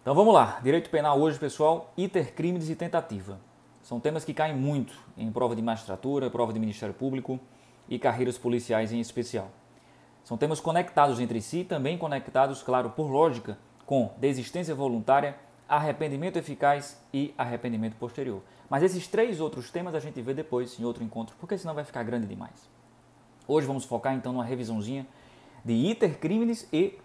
Então vamos lá, direito penal hoje, pessoal, iter crimes e tentativa. São temas que caem muito em prova de magistratura, prova de Ministério Público e carreiras policiais em especial. São temas conectados entre si, também conectados, claro, por lógica, com desistência voluntária, arrependimento eficaz e arrependimento posterior. Mas esses três outros temas a gente vê depois em outro encontro, porque senão vai ficar grande demais. Hoje vamos focar então numa revisãozinha de iter crimes e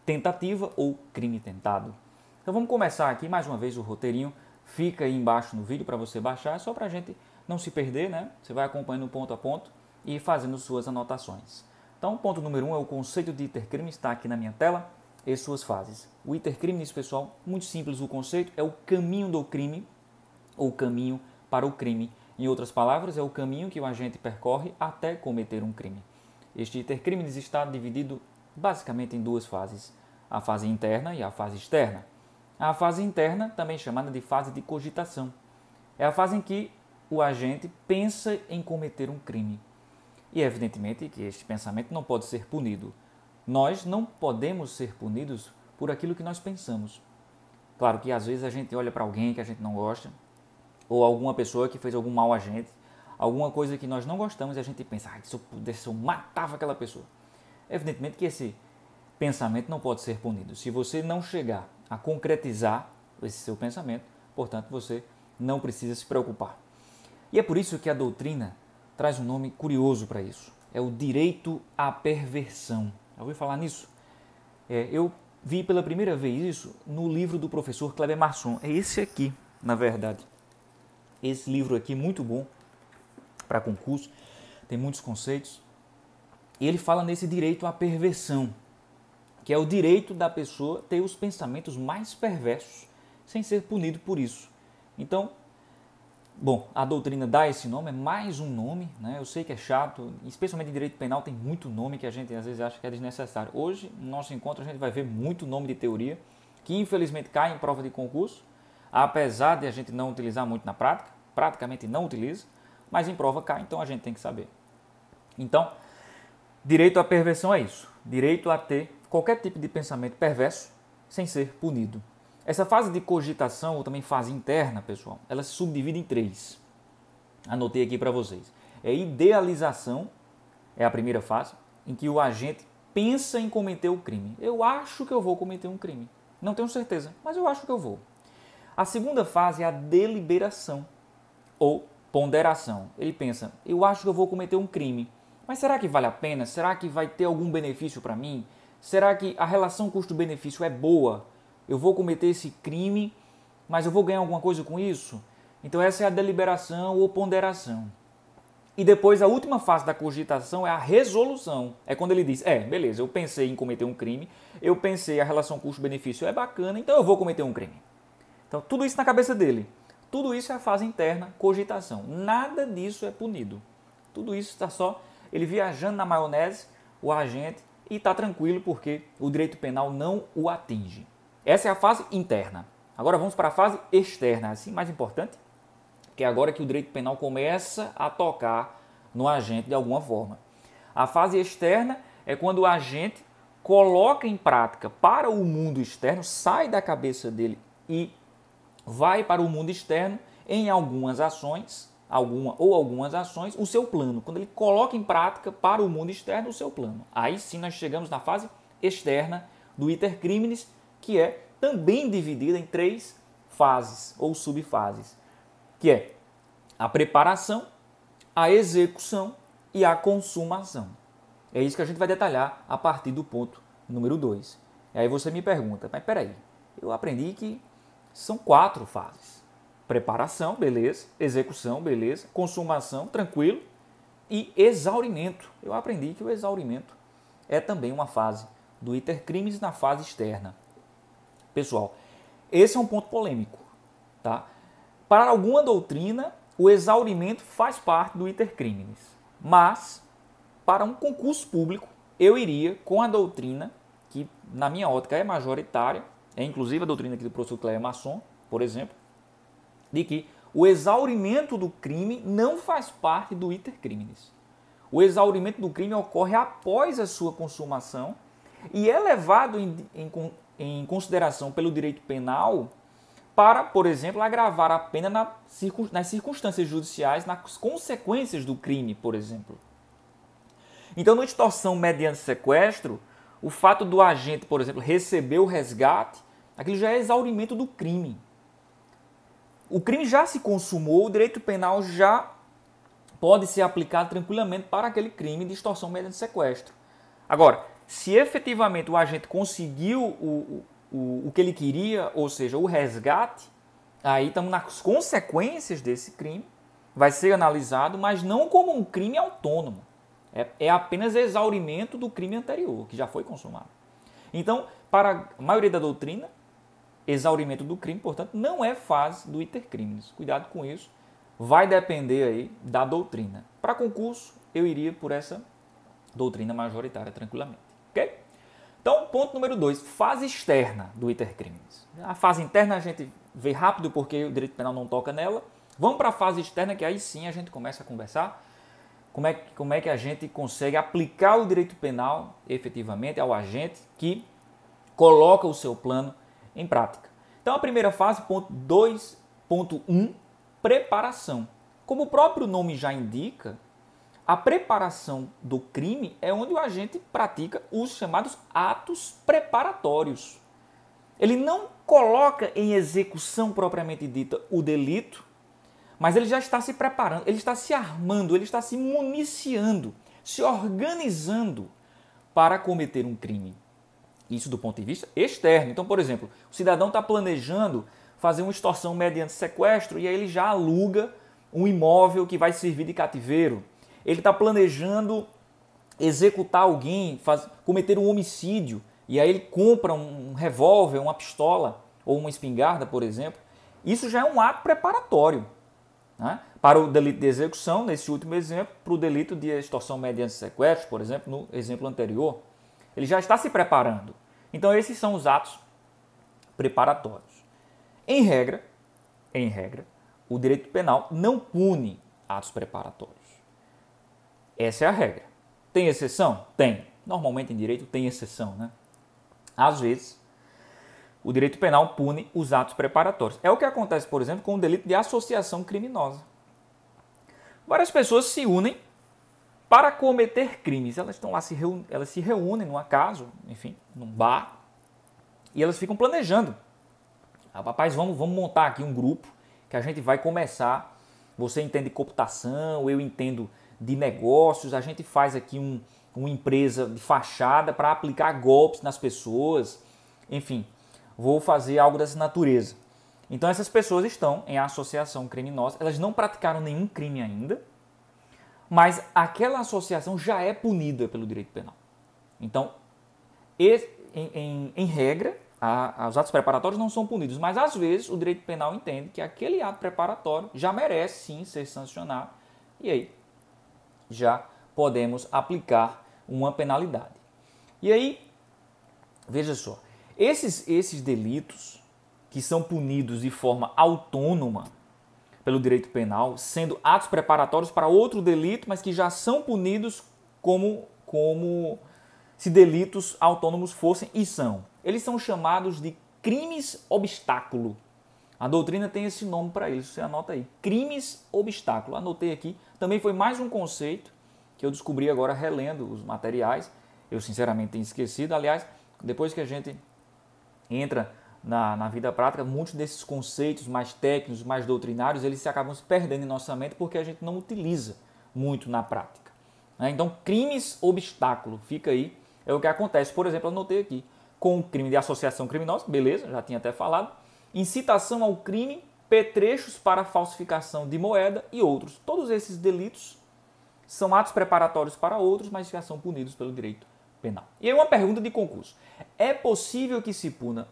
tentativa ou crime tentado. Então vamos começar aqui, mais uma vez o roteirinho fica aí embaixo no vídeo para você baixar, só para a gente não se perder, né? Você vai acompanhando ponto a ponto e fazendo suas anotações. Então, ponto número 1 é o conceito de iter crimes, está aqui na minha tela, e suas fases. O iter crimes, pessoal, muito simples o conceito, é o caminho do crime, ou caminho para o crime. Em outras palavras, é o caminho que o agente percorre até cometer um crime. Este iter crimes está dividido basicamente em duas fases, a fase interna e a fase externa. A fase interna, também chamada de fase de cogitação, é a fase em que o agente pensa em cometer um crime. E evidentemente que este pensamento não pode ser punido. Nós não podemos ser punidos por aquilo que nós pensamos. Claro que às vezes a gente olha para alguém que a gente não gosta, ou alguma pessoa que fez algum mal a gente, alguma coisa que nós não gostamos e a gente pensa, se eu pudesse eu matava aquela pessoa. Evidentemente que esse pensamento não pode ser punido. Se você não chegar a concretizar esse seu pensamento, portanto, você não precisa se preocupar. E é por isso que a doutrina traz um nome curioso para isso. É o direito à perversão. Já ouviu falar nisso? Eu vi pela primeira vez isso no livro do professor Kleber Masson. É esse aqui, na verdade. Esse livro aqui, muito bom para concurso, tem muitos conceitos. E ele fala nesse direito à perversão, que é o direito da pessoa ter os pensamentos mais perversos sem ser punido por isso. Então, bom, a doutrina dá esse nome, é mais um nome, né? Eu sei que é chato, especialmente em direito penal tem muito nome que a gente às vezes acha que é desnecessário. Hoje, no nosso encontro, a gente vai ver muito nome de teoria, que infelizmente cai em prova de concurso, apesar de a gente não utilizar muito na prática, praticamente não utiliza, mas em prova cai, então a gente tem que saber. Então, direito à perversão é isso, direito a ter qualquer tipo de pensamento perverso sem ser punido. Essa fase de cogitação, ou também fase interna, pessoal, ela se subdivide em três. Anotei aqui para vocês. É idealização, é a primeira fase, em que o agente pensa em cometer o crime. Eu acho que eu vou cometer um crime. Não tenho certeza, mas eu acho que eu vou. A segunda fase é a deliberação, ou ponderação. Ele pensa, eu acho que eu vou cometer um crime, mas será que vale a pena? Será que vai ter algum benefício para mim? Será que a relação custo-benefício é boa? Eu vou cometer esse crime, mas eu vou ganhar alguma coisa com isso? Então essa é a deliberação ou ponderação. E depois a última fase da cogitação é a resolução. É quando ele diz, beleza, eu pensei em cometer um crime, eu pensei a relação custo-benefício é bacana, então eu vou cometer um crime. Então tudo isso na cabeça dele. Tudo isso é a fase interna, cogitação. Nada disso é punido. Tudo isso está só ele viajando na maionese, o agente, e está tranquilo porque o direito penal não o atinge. Essa é a fase interna. Agora vamos para a fase externa, assim mais importante, que é agora que o direito penal começa a tocar no agente de alguma forma. A fase externa é quando o agente coloca em prática para o mundo externo, sai da cabeça dele e vai para o mundo externo em algumas ações, algumas ações, o seu plano. Quando ele coloca em prática para o mundo externo o seu plano. Aí sim nós chegamos na fase externa do iter crimes, que é também dividida em três fases ou subfases, que é a preparação, a execução e a consumação. É isso que a gente vai detalhar a partir do ponto número 2. E aí você me pergunta, mas peraí, eu aprendi que são 4 fases. Preparação, beleza. Execução, beleza. Consumação, tranquilo. E exaurimento. Eu aprendi que o exaurimento é também uma fase do iter crimes na fase externa. Pessoal, esse é um ponto polêmico, tá? Para alguma doutrina, o exaurimento faz parte do iter crimes. Mas, para um concurso público, eu iria com a doutrina, que na minha ótica é majoritária, é inclusive a doutrina aqui do professor Kleber Masson, por exemplo, de que o exaurimento do crime não faz parte do iter crimes. O exaurimento do crime ocorre após a sua consumação e é levado em consideração pelo direito penal para, por exemplo, agravar a pena nas circunstâncias judiciais, nas consequências do crime, por exemplo. Então, na extorsão mediante sequestro, o fato do agente, por exemplo, receber o resgate, aquilo já é exaurimento do crime. O crime já se consumou, o direito penal já pode ser aplicado tranquilamente para aquele crime de extorsão mediante sequestro. Agora, se efetivamente o agente conseguiu o que ele queria, ou seja, o resgate, aí estamos nas consequências desse crime, vai ser analisado, mas não como um crime autônomo. É apenas exaurimento do crime anterior, que já foi consumado. Então, para a maioria da doutrina, exaurimento do crime, portanto, não é fase do iter criminis. Cuidado com isso, vai depender aí da doutrina. Para concurso, eu iria por essa doutrina majoritária tranquilamente. Ok? Então, ponto número 2, fase externa do iter criminis. A fase interna a gente vê rápido porque o direito penal não toca nela. Vamos para a fase externa, que aí sim a gente começa a conversar. Como é que a gente consegue aplicar o direito penal efetivamente ao agente que coloca o seu plano em prática. Então, a primeira fase, ponto 2.1, preparação. Como o próprio nome já indica, a preparação do crime é onde o agente pratica os chamados atos preparatórios. Ele não coloca em execução propriamente dita o delito, mas ele já está se preparando, ele está se armando, ele está se municiando, se organizando para cometer um crime. Isso do ponto de vista externo. Então, por exemplo, o cidadão está planejando fazer uma extorsão mediante sequestro e aí ele já aluga um imóvel que vai servir de cativeiro. Ele está planejando executar alguém, cometer um homicídio e aí ele compra um revólver, uma pistola ou uma espingarda, por exemplo. Isso já é um ato preparatório, né? Para o delito de execução, nesse último exemplo, para o delito de extorsão mediante sequestro, por exemplo, no exemplo anterior, ele já está se preparando. Então, esses são os atos preparatórios. Em regra, o direito penal não pune atos preparatórios. Essa é a regra. Tem exceção? Tem. Normalmente em direito tem exceção, né? Às vezes, o direito penal pune os atos preparatórios. É o que acontece, por exemplo, com o delito de associação criminosa. Várias pessoas se unem para cometer crimes. Elas estão lá, elas se reúnem num acaso, enfim, num bar, e elas ficam planejando. Rapaz, vamos montar aqui um grupo que a gente vai começar. Você entende de computação, eu entendo de negócios, a gente faz aqui uma empresa de fachada para aplicar golpes nas pessoas. Enfim, vou fazer algo dessa natureza. Então essas pessoas estão em associação criminosa, elas não praticaram nenhum crime ainda, mas aquela associação já é punida pelo direito penal. Então, em regra, os atos preparatórios não são punidos, mas às vezes o direito penal entende que aquele ato preparatório já merece sim ser sancionado e aí já podemos aplicar uma penalidade. E aí, veja só, esses delitos que são punidos de forma autônoma pelo direito penal, sendo atos preparatórios para outro delito, mas que já são punidos como se delitos autônomos fossem e são. Eles são chamados de crimes obstáculo. A doutrina tem esse nome para eles, você anota aí. Crimes obstáculo. Anotei aqui. Também foi mais um conceito que eu descobri agora relendo os materiais. Eu sinceramente tenho esquecido. Aliás, depois que a gente entra na vida prática, muitos desses conceitos mais técnicos, mais doutrinários, eles se acabam se perdendo em nossa mente porque a gente não utiliza muito na prática. Então, crimes obstáculo, fica aí, é o que acontece. Por exemplo, eu anotei aqui, com o crime de associação criminosa, beleza, já tinha até falado, incitação ao crime, petrechos para falsificação de moeda e outros. Todos esses delitos são atos preparatórios para outros, mas já são punidos pelo direito penal. E aí uma pergunta de concurso. É possível que se puna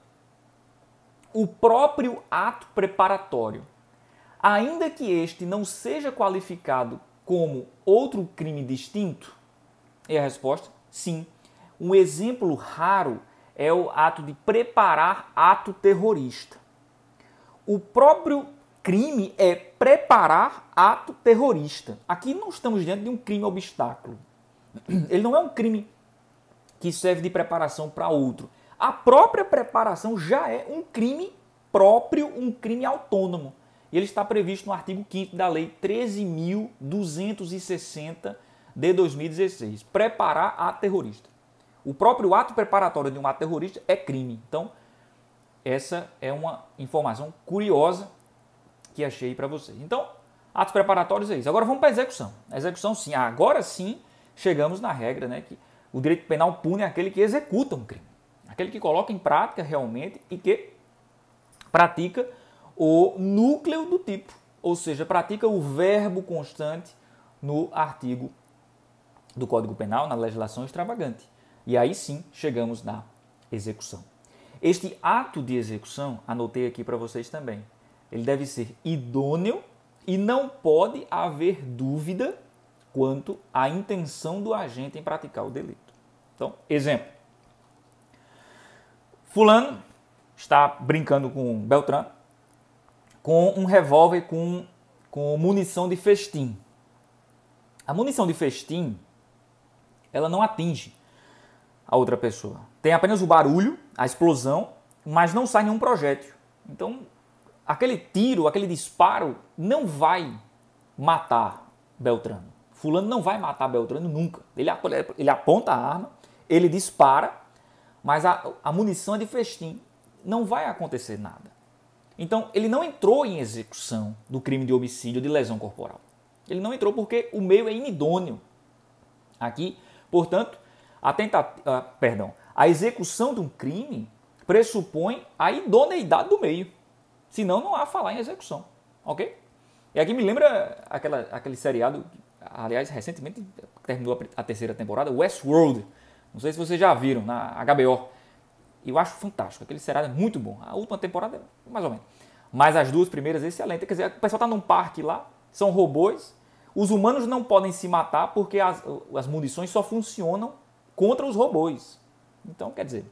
o próprio ato preparatório, ainda que este não seja qualificado como outro crime distinto? E a resposta, sim. Um exemplo raro é o ato de preparar ato terrorista. O próprio crime é preparar ato terrorista. Aqui não estamos diante de um crime obstáculo. Ele não é um crime que serve de preparação para outro. A própria preparação já é um crime próprio, um crime autônomo. E ele está previsto no artigo 5º da Lei 13.260 de 2016. Preparar ato terrorista. O próprio ato preparatório de um ato terrorista é crime. Então, essa é uma informação curiosa que achei para vocês. Então, atos preparatórios é isso. Agora vamos para a execução. A execução, sim. Agora sim chegamos na regra, né, que o direito penal pune aquele que executa um crime. Aquele que coloca em prática realmente e que pratica o núcleo do tipo. Ou seja, pratica o verbo constante no artigo do Código Penal, na legislação extravagante. E aí sim chegamos na execução. Este ato de execução, anotei aqui para vocês também, ele deve ser idôneo e não pode haver dúvida quanto à intenção do agente em praticar o delito. Então, exemplo. Fulano está brincando com Beltrano com um revólver com munição de festim. A munição de festim, ela não atinge a outra pessoa. Tem apenas o barulho, a explosão, mas não sai nenhum projétil. Então, aquele tiro, aquele disparo não vai matar Beltrano. Fulano não vai matar Beltrano nunca. Ele aponta a arma, ele dispara, mas a munição é de festim. Não vai acontecer nada. Então, ele não entrou em execução do crime de homicídio de lesão corporal. Ele não entrou porque o meio é inidôneo. Aqui, portanto, a execução de um crime pressupõe a idoneidade do meio. Senão, não há falar em execução. Ok? E aqui me lembra aquele seriado, aliás, recentemente terminou a terceira temporada, Westworld. Não sei se vocês já viram, na HBO. Eu acho fantástico. Aquele seriado é muito bom. A última temporada é mais ou menos. Mas as duas primeiras, excelente. Quer dizer, o pessoal está num parque lá, são robôs. Os humanos não podem se matar porque as munições só funcionam contra os robôs. Então, quer dizer,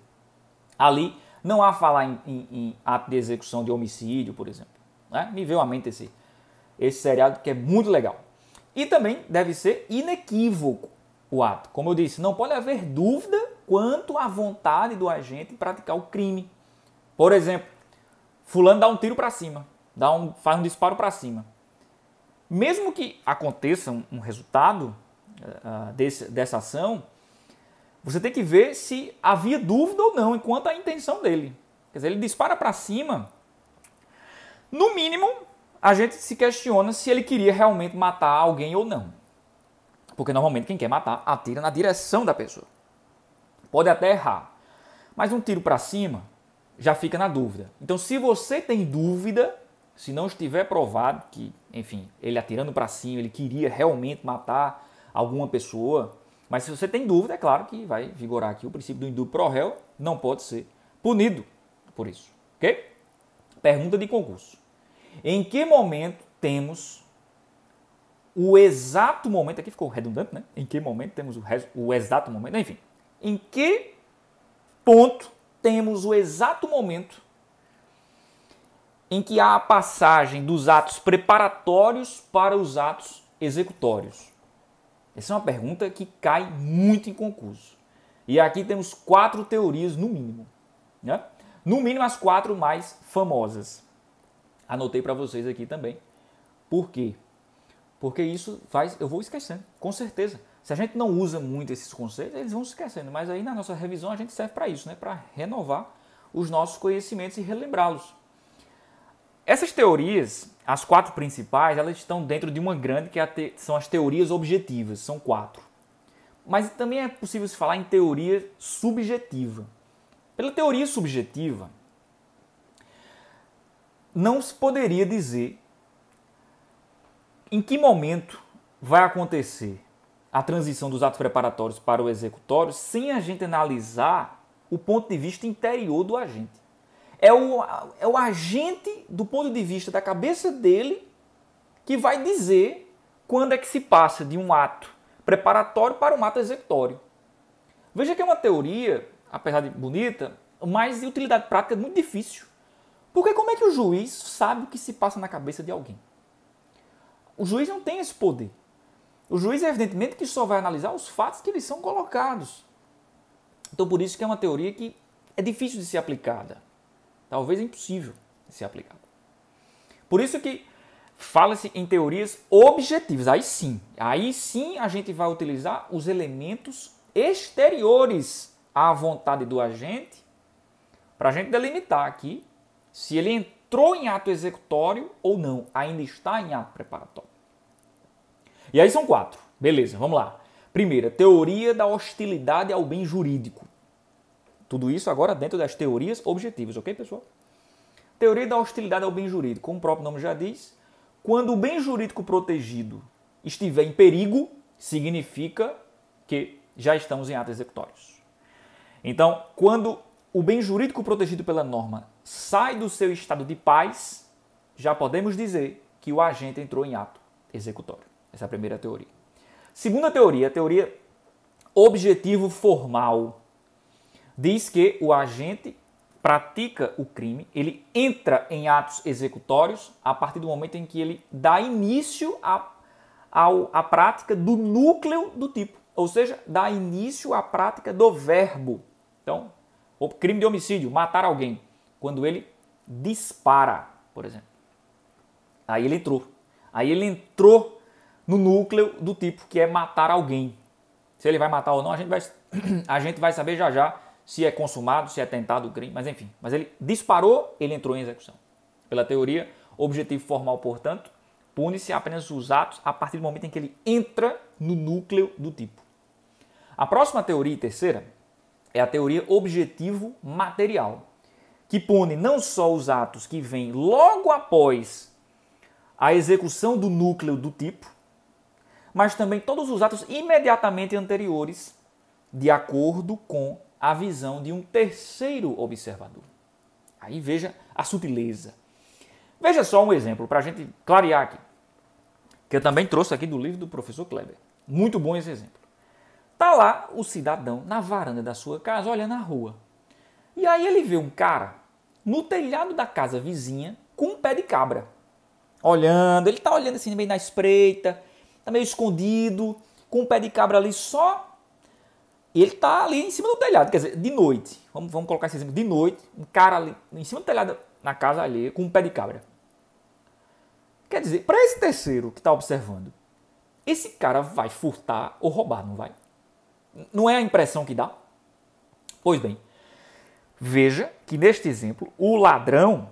ali não há falar em ato de execução de homicídio, por exemplo. Né? Me veio à mente esse seriado que é muito legal. E também deve ser inequívoco o ato. Como eu disse, não pode haver dúvida quanto à vontade do agente em praticar o crime. Por exemplo, fulano dá um tiro para cima, faz um disparo para cima. Mesmo que aconteça um resultado dessa ação, você tem que ver se havia dúvida ou não enquanto à intenção dele. Quer dizer, ele dispara para cima, no mínimo, a gente se questiona se ele queria realmente matar alguém ou não. Porque normalmente quem quer matar atira na direção da pessoa. Pode até errar, mas um tiro para cima já fica na dúvida. Então, se você tem dúvida, se não estiver provado que, enfim, ele atirando para cima, ele queria realmente matar alguma pessoa, mas se você tem dúvida, é claro que vai vigorar aqui o princípio do indúbio pro réu, não pode ser punido por isso, ok? Pergunta de concurso. Em que momento temos o exato momento, aqui ficou redundante, né? Em que momento temos o exato momento, enfim. Em que ponto temos o exato momento em que há a passagem dos atos preparatórios para os atos executórios? Essa é uma pergunta que cai muito em concurso. E aqui temos 4 teorias no mínimo. Né? No mínimo as 4 mais famosas. Anotei para vocês aqui também. Por quê? Porque isso eu vou esquecendo, com certeza. Se a gente não usa muito esses conceitos, eles vão se esquecendo. Mas aí na nossa revisão a gente serve para isso, né? Para renovar os nossos conhecimentos e relembrá-los. Essas teorias, as 4 principais, elas estão dentro de uma grande que são as teorias objetivas, são 4. Mas também é possível se falar em teoria subjetiva. Pela teoria subjetiva, não se poderia dizer em que momento vai acontecer a transição dos atos preparatórios para o executório sem a gente analisar o ponto de vista interior do agente. É o agente, do ponto de vista da cabeça dele, que vai dizer quando é que se passa de um ato preparatório para um ato executório. Veja que é uma teoria, apesar de bonita, mas de utilidade prática muito difícil. Porque como é que o juiz sabe o que se passa na cabeça de alguém? O juiz não tem esse poder. O juiz, evidentemente, que só vai analisar os fatos que lhes são colocados. Então, por isso que é uma teoria que é difícil de ser aplicada. Talvez é impossível de ser aplicada. Por isso que fala-se em teorias objetivas. Aí sim a gente vai utilizar os elementos exteriores à vontade do agente para a gente delimitar aqui se ele entrou em ato executório ou não, ainda está em ato preparatório. E aí são 4. Beleza, vamos lá. Primeira, teoria da hostilidade ao bem jurídico. Tudo isso agora dentro das teorias objetivas, ok, pessoal? Teoria da hostilidade ao bem jurídico. Como o próprio nome já diz, quando o bem jurídico protegido estiver em perigo, significa que já estamos em atos executórios. Então, quando o bem jurídico protegido pela norma sai do seu estado de paz, já podemos dizer que o agente entrou em ato executório. Essa é a primeira teoria. Segunda teoria, a teoria objetivo formal. Diz que o agente pratica o crime, ele entra em atos executórios a partir do momento em que ele dá início à prática do núcleo do tipo, ou seja, dá início à prática do verbo. Então, o crime de homicídio, matar alguém, quando ele dispara, por exemplo. Aí ele entrou no núcleo do tipo, que é matar alguém. Se ele vai matar ou não, a gente vai saber já já se é consumado, se é tentado o crime, mas enfim. Mas ele disparou, ele entrou em execução. Pela teoria, objetivo formal, portanto, pune-se apenas os atos a partir do momento em que ele entra no núcleo do tipo. A próxima teoria, terceira, é a teoria objetivo material, que pune não só os atos que vêm logo após a execução do núcleo do tipo, mas também todos os atos imediatamente anteriores, de acordo com a visão de um terceiro observador. Aí veja a sutileza. Veja só um exemplo para a gente clarear aqui, que eu também trouxe aqui do livro do professor Kleber. Muito bom esse exemplo. Está lá o cidadão na varanda da sua casa, olhando a rua. E aí ele vê um cara no telhado da casa vizinha com um pé de cabra. Olhando, ele está olhando assim meio na espreita, está meio escondido, com um pé de cabra ali só. E ele está ali em cima do telhado, quer dizer, de noite. Vamos colocar esse exemplo. De noite, um cara ali em cima do telhado na casa alheia com um pé de cabra. Quer dizer, para esse terceiro que está observando, esse cara vai furtar ou roubar, não vai? Não é a impressão que dá? Pois bem, veja que neste exemplo, o ladrão,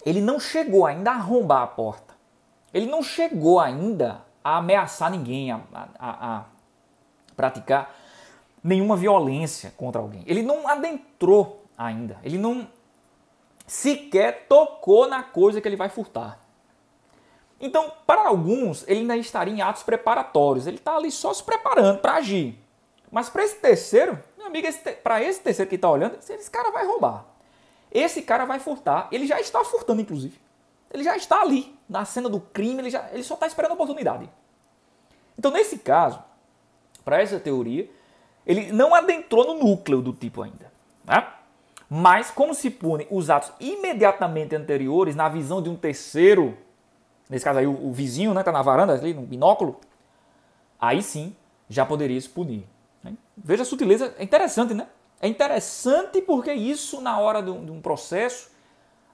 ele não chegou ainda a arrombar a porta. Ele não chegou ainda a ameaçar ninguém, a praticar nenhuma violência contra alguém. Ele não adentrou ainda. Ele não sequer tocou na coisa que ele vai furtar. Então, para alguns, ele ainda estaria em atos preparatórios. Ele está ali só se preparando para agir. Mas para esse terceiro, meu amigo, para esse terceiro que está olhando, esse cara vai roubar. Esse cara vai furtar. Ele já está furtando, inclusive. Ele já está ali, na cena do crime, ele só está esperando a oportunidade. Então, nesse caso, para essa teoria, ele não adentrou no núcleo do tipo ainda. Né? Mas, como se pune os atos imediatamente anteriores, na visão de um terceiro, nesse caso aí o vizinho, né, está na varanda, ali no binóculo, aí sim já poderia se punir. Né? Veja a sutileza, é interessante, né? É interessante porque isso, na hora de um processo,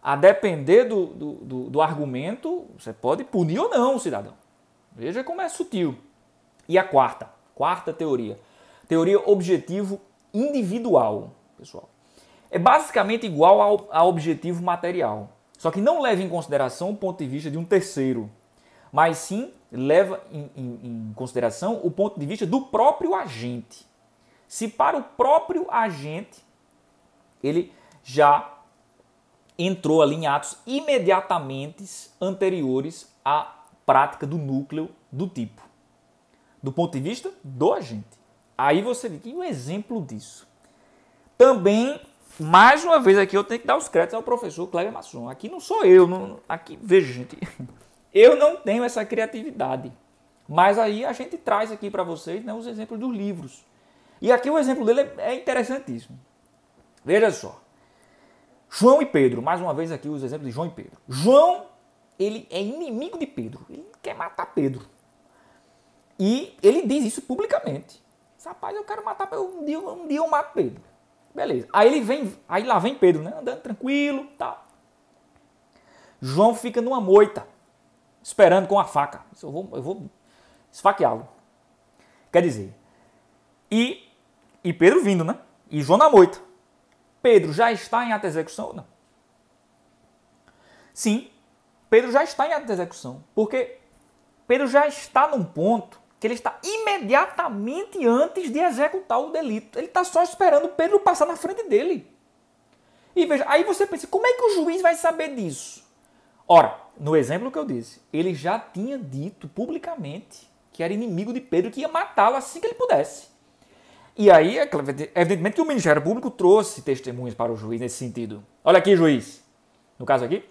a depender do argumento, você pode punir ou não o cidadão. Veja como é sutil. E a quarta teoria. Teoria objetivo individual, pessoal. É basicamente igual ao objetivo material. Só que não leva em consideração o ponto de vista de um terceiro. Mas sim leva em consideração o ponto de vista do próprio agente. Se para o próprio agente ele já entrou ali em atos imediatamente anteriores à prática do núcleo do tipo. Do ponto de vista do agente. Aí você vê que um exemplo disso. Também, mais uma vez aqui, eu tenho que dar os créditos ao professor Kleber Masson. Aqui não sou eu. Aqui, veja, gente. Eu não tenho essa criatividade. Mas aí a gente traz aqui para vocês, né, os exemplos dos livros. E aqui o exemplo dele é interessantíssimo. Veja só. João e Pedro. Mais uma vez aqui os exemplos de João e Pedro. João, ele é inimigo de Pedro. Ele quer matar Pedro. E ele diz isso publicamente. Rapaz, eu quero matar Pedro. Um dia eu mato Pedro. Beleza. Aí lá vem Pedro, né? Andando tranquilo, tal. João fica numa moita, esperando com a faca. Eu vou esfaqueá-lo. Quer dizer, e Pedro vindo, né? E João na moita. Pedro já está em ato de execução ou não? Sim, Pedro já está em ato de execução. Porque Pedro já está num ponto que ele está imediatamente antes de executar o delito. Ele está só esperando Pedro passar na frente dele. E veja, aí você pensa, como é que o juiz vai saber disso? Ora, no exemplo que eu disse, ele já tinha dito publicamente que era inimigo de Pedro, que ia matá-lo assim que ele pudesse. E aí, evidentemente que o Ministério Público trouxe testemunhas para o juiz nesse sentido. Olha aqui, juiz. No caso aqui,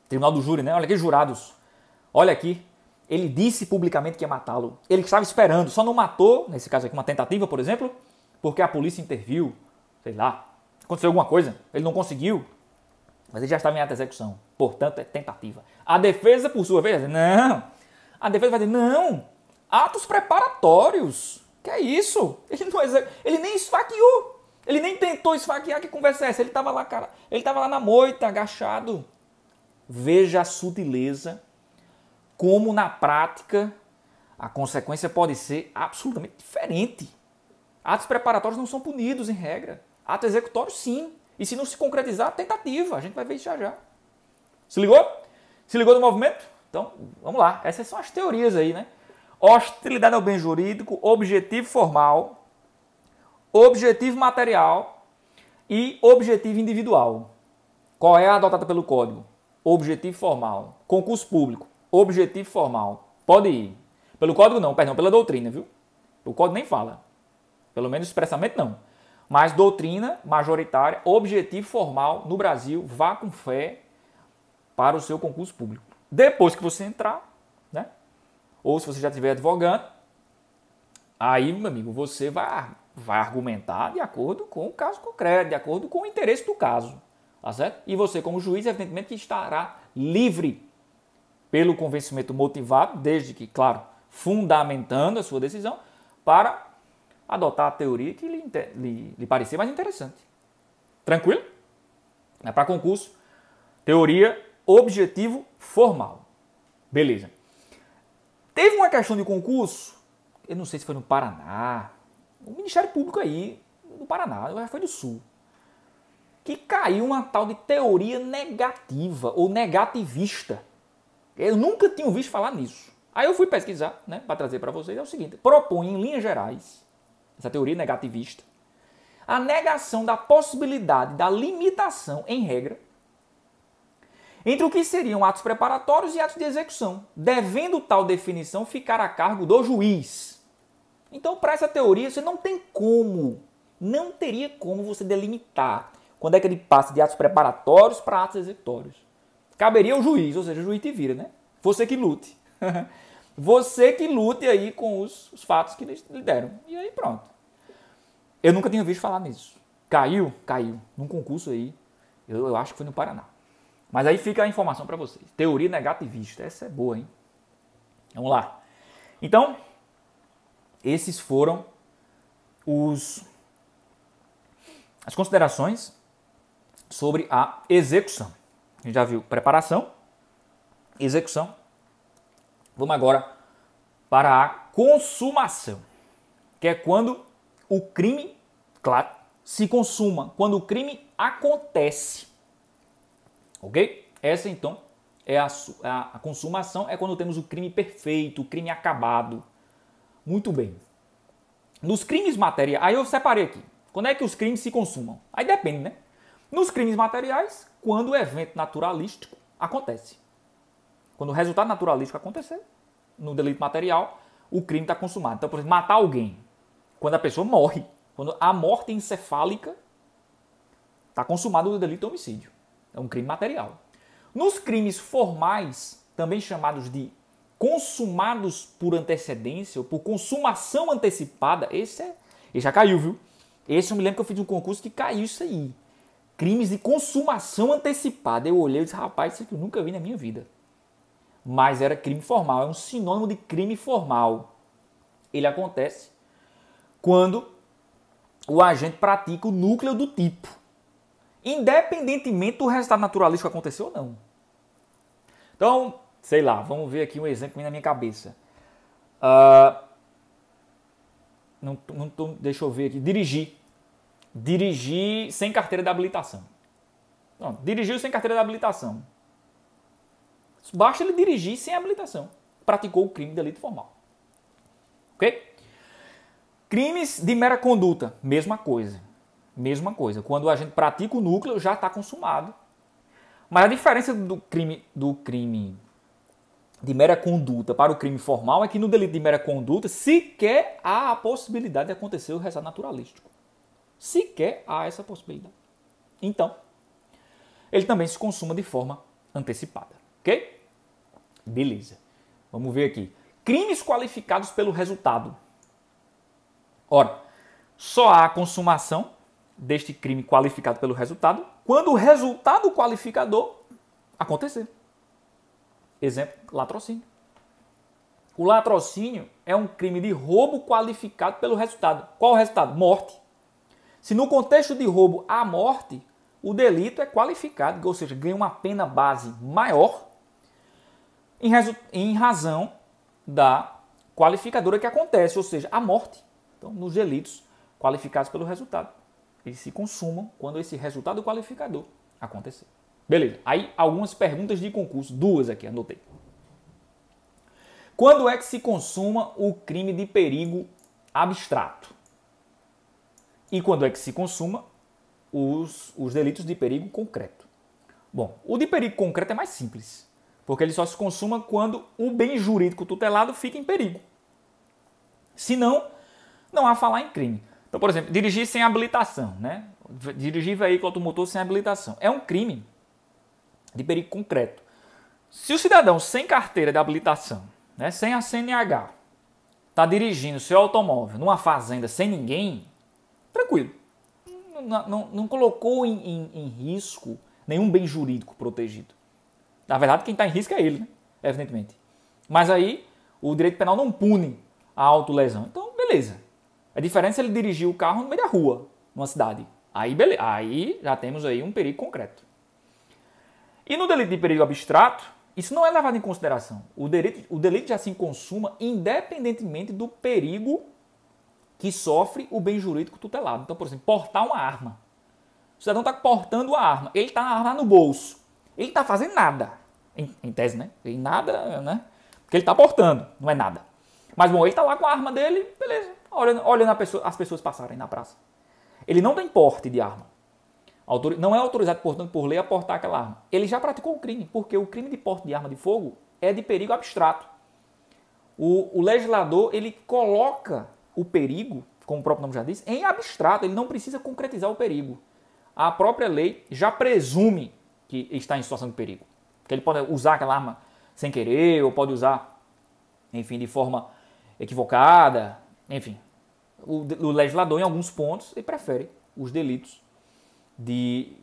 Tribunal do Júri, né? Olha aqui, jurados. Olha aqui. Ele disse publicamente que ia matá-lo. Ele estava esperando, só não matou, nesse caso aqui, uma tentativa, por exemplo, porque a polícia interviu, sei lá, aconteceu alguma coisa, ele não conseguiu, mas ele já estava em ato de execução. Portanto, é tentativa. A defesa, por sua vez, não. A defesa vai dizer, não, atos preparatórios. Que é isso? Ele nem esfaqueou. Ele nem tentou esfaquear, que conversa é essa? Ele estava lá, cara. Ele estava lá na moita, agachado. Veja a sutileza, como na prática a consequência pode ser absolutamente diferente. Atos preparatórios não são punidos, em regra. Atos executórios, sim. E se não se concretizar, tentativa. A gente vai ver isso já já. Se ligou? Se ligou no movimento? Então, vamos lá. Essas são as teorias aí, né? Hostilidade ao bem jurídico, objetivo formal, objetivo material e objetivo individual. Qual é a adotada pelo Código? Objetivo formal. Concurso público. Objetivo formal. Pode ir. Pelo Código não, perdão, pela doutrina, viu? O Código nem fala. Pelo menos expressamente não. Mas doutrina majoritária, objetivo formal no Brasil, vá com fé para o seu concurso público. Depois que você entrar, né? Ou se você já estiver advogando, aí, meu amigo, você vai argumentar de acordo com o caso concreto, de acordo com o interesse do caso. Tá certo? E você, como juiz, evidentemente que estará livre pelo convencimento motivado, desde que, claro, fundamentando a sua decisão, para adotar a teoria que lhe parecer mais interessante. Tranquilo? É para concurso, teoria, objetivo formal. Beleza. Teve uma questão de concurso, eu não sei se foi no Paraná, o Ministério Público aí, do Paraná, foi do Sul, que caiu uma tal de teoria negativa ou negativista. Eu nunca tinha ouvido falar nisso. Aí eu fui pesquisar, né, para trazer para vocês, é o seguinte, propõe em linhas gerais, essa teoria negativista, a negação da possibilidade da limitação, em regra, entre o que seriam atos preparatórios e atos de execução, devendo tal definição ficar a cargo do juiz. Então, para essa teoria, você não teria como você delimitar quando é que ele passa de atos preparatórios para atos executórios. Caberia ao juiz, ou seja, o juiz te vira, né? Você que lute. Você que lute aí com os fatos que lhe deram. E aí pronto. Eu nunca tinha visto falar nisso. Caiu? Caiu. Num concurso aí, eu acho que foi no Paraná. Mas aí fica a informação para vocês. Teoria negativista. Essa é boa, hein? Vamos lá. Então, esses foram as considerações sobre a execução. A gente já viu preparação, execução. Vamos agora para a consumação, que é quando o crime, claro, se consuma, quando o crime acontece. Ok? Essa, então, é a consumação, é quando temos o crime perfeito, o crime acabado. Muito bem. Nos crimes materiais, aí eu separei aqui. Quando é que os crimes se consumam? Aí depende, né? Nos crimes materiais, quando o evento naturalístico acontece. Quando o resultado naturalístico acontecer, no delito material, o crime está consumado. Então, por exemplo, matar alguém. Quando a pessoa morre, quando a morte encefálica está consumado o delito de homicídio. É um crime material. Nos crimes formais, também chamados de consumados por antecedência ou por consumação antecipada, esse já caiu, viu? Esse eu me lembro que eu fiz um concurso que caiu isso aí. Crimes de consumação antecipada. Eu olhei e disse, rapaz, isso aqui eu nunca vi na minha vida. Mas era crime formal, é um sinônimo de crime formal. Ele acontece quando o agente pratica o núcleo do tipo, independentemente do resultado naturalístico acontecer ou não. Então, sei lá, vamos ver aqui um exemplo que vem na minha cabeça. Deixa eu ver aqui. Dirigir sem carteira de habilitação. Pronto, dirigiu sem carteira de habilitação. Basta ele dirigir sem habilitação. Praticou o crime de delito formal. Ok? Crimes de mera conduta, mesma coisa. Mesma coisa. Quando o agente pratica o núcleo, já está consumado. Mas a diferença do crime de mera conduta para o crime formal é que no delito de mera conduta sequer há a possibilidade de acontecer o resultado naturalístico. Sequer há essa possibilidade. Então, ele também se consuma de forma antecipada. Ok? Beleza. Vamos ver aqui. Crimes qualificados pelo resultado. Ora, só há a consumação deste crime qualificado pelo resultado quando o resultado qualificador acontecer. Exemplo, latrocínio. O latrocínio é um crime de roubo qualificado pelo resultado. Qual o resultado? Morte. Se no contexto de roubo há morte, o delito é qualificado, ou seja, ganha uma pena base maior em razão da qualificadora que acontece, ou seja, a morte. Então, nos delitos qualificados pelo resultado, eles se consumam quando esse resultado qualificador acontecer. Beleza. Aí, algumas perguntas de concurso. Duas aqui, anotei. Quando é que se consuma o crime de perigo abstrato? E quando é que se consuma os delitos de perigo concreto? Bom, o de perigo concreto é mais simples, porque ele só se consuma quando o bem jurídico tutelado fica em perigo. Se não, não há falar em crime. Então, por exemplo, dirigir sem habilitação, né? Dirigir veículo automotor sem habilitação. É um crime de perigo concreto. Se o cidadão sem carteira de habilitação, né, sem a CNH, está dirigindo seu automóvel numa fazenda sem ninguém, tranquilo. Não colocou em risco nenhum bem jurídico protegido. Na verdade, quem está em risco é ele, né? Evidentemente. Mas aí, o direito penal não pune a autolesão. Então, beleza. A diferença é ele dirigir o carro no meio da rua, numa cidade. Aí, beleza. Aí já temos aí um perigo concreto. E no delito de perigo abstrato, isso não é levado em consideração. O delito já se consuma independentemente do perigo que sofre o bem jurídico tutelado. Então, por exemplo, portar uma arma. O cidadão está portando a arma. Ele está a arma no bolso. Ele está fazendo nada. Em tese, né? Em nada, né? Porque ele está portando, não é nada. Mas, bom, ele está lá com a arma dele, beleza. Olhando as pessoas passarem na praça. Ele não tem porte de arma. Não é autorizado, portanto, por lei, a portar aquela arma. Ele já praticou o crime, porque o crime de porte de arma de fogo é de perigo abstrato. O legislador, ele coloca o perigo, como o próprio nome já diz, em abstrato. Ele não precisa concretizar o perigo. A própria lei já presume que está em situação de perigo. Que ele pode usar aquela arma sem querer, ou pode usar, enfim, de forma equivocada. Enfim, o legislador, em alguns pontos, ele prefere os delitos de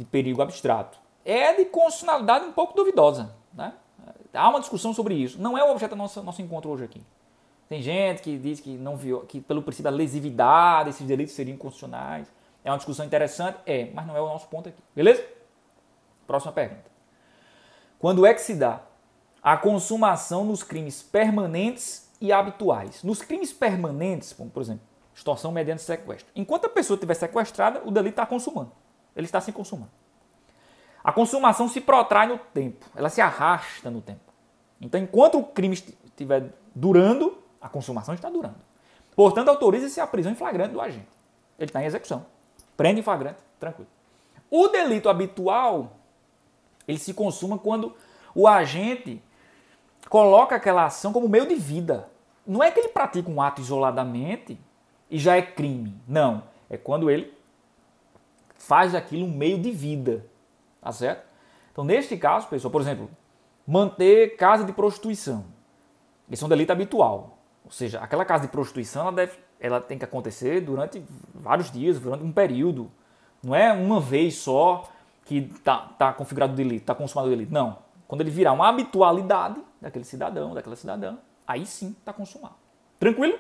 perigo abstrato. É de constitucionalidade um pouco duvidosa, né? Há uma discussão sobre isso. Não é o objeto do nosso encontro hoje aqui. Tem gente que diz que, que pelo princípio da lesividade, esses delitos seriam inconstitucionais. É uma discussão interessante? É, mas não é o nosso ponto aqui. Beleza? Próxima pergunta. Quando é que se dá a consumação nos crimes permanentes e habituais? Nos crimes permanentes, como, por exemplo, extorsão mediante sequestro. Enquanto a pessoa estiver sequestrada, o delito está consumando. Ele está se consumando. A consumação se protrai no tempo. Ela se arrasta no tempo. Então, enquanto o crime estiver durando, a consumação está durando. Portanto, autoriza-se a prisão em flagrante do agente. Ele está em execução. Prende em flagrante, tranquilo. O delito habitual, ele se consuma quando o agente coloca aquela ação como meio de vida. Não é que ele pratica um ato isoladamente e já é crime. Não. É quando ele faz daquilo um meio de vida. Tá certo? Então, neste caso, pessoal, por exemplo, manter casa de prostituição. Isso é um delito habitual. Ou seja, aquela casa de prostituição, ela tem que acontecer durante vários dias, durante um período. Não é uma vez só que está configurado o delito, está consumado o delito. Não. Quando ele virar uma habitualidade daquele cidadão, daquela cidadã, aí sim está consumado. Tranquilo?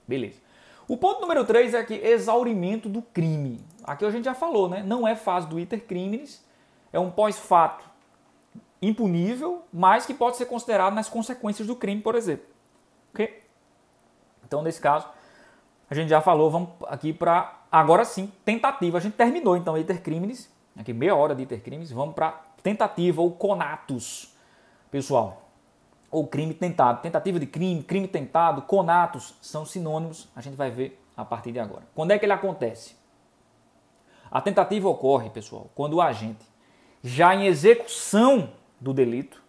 Beleza. O ponto número 3 é aqui, exaurimento do crime. Aqui a gente já falou, né? Não é fase do iter criminis, é um pós-fato impunível, mas que pode ser considerado nas consequências do crime, por exemplo. Ok? Então, nesse caso, a gente já falou, vamos aqui para, agora sim, tentativa. A gente terminou, então, iter criminis, aqui meia hora de iter criminis, vamos para tentativa ou conatus, pessoal. Ou crime tentado. Tentativa de crime, crime tentado, conatus, são sinônimos, a gente vai ver a partir de agora. Quando é que ele acontece? A tentativa ocorre, pessoal, quando o agente, já em execução do delito,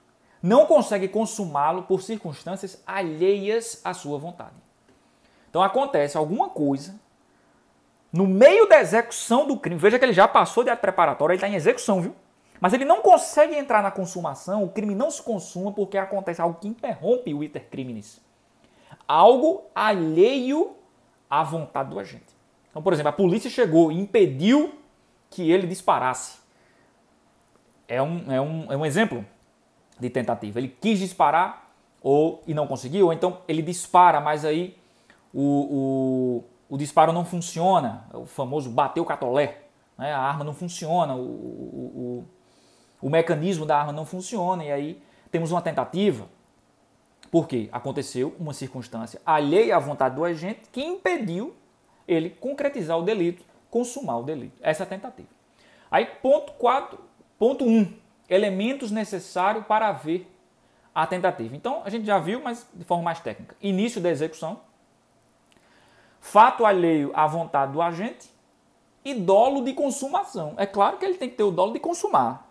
não consegue consumá-lo por circunstâncias alheias à sua vontade. Então acontece alguma coisa no meio da execução do crime. Veja que ele já passou de ato preparatório, ele está em execução, viu? Mas ele não consegue entrar na consumação, o crime não se consuma porque acontece algo que interrompe o iter criminis. Algo alheio à vontade do agente. Então, por exemplo, a polícia chegou e impediu que ele disparasse. É um exemplo de tentativa. Ele quis disparar e não conseguiu, ou então ele dispara, mas aí o disparo não funciona. O famoso bateu o catolé. Né? A arma não funciona, o mecanismo da arma não funciona e aí temos uma tentativa. Por quê? Aconteceu uma circunstância alheia à vontade do agente que impediu ele concretizar o delito, consumar o delito. Essa é a tentativa. Aí ponto 1, elementos necessários para haver a tentativa. Então a gente já viu, mas de forma mais técnica. Início da execução, fato alheio à vontade do agente e dolo de consumação. É claro que ele tem que ter o dolo de consumar.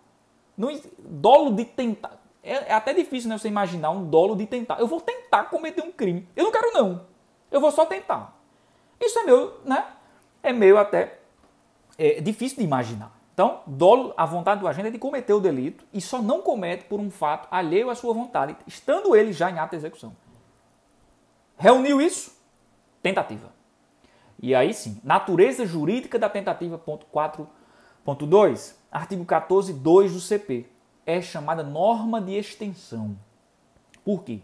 Dolo de tentar. É até difícil, né, você imaginar um dolo de tentar. Eu vou tentar cometer um crime. Eu não quero não. Eu vou só tentar. Isso é meio, né? É meio até difícil de imaginar. Então, dolo à vontade do agente é de cometer o delito e só não comete por um fato alheio à sua vontade, estando ele já em ato de execução. Reuniu isso? Tentativa. E aí sim, natureza jurídica da tentativa, ponto 4.2, artigo 14.2 do CP. É chamada norma de extensão. Por quê?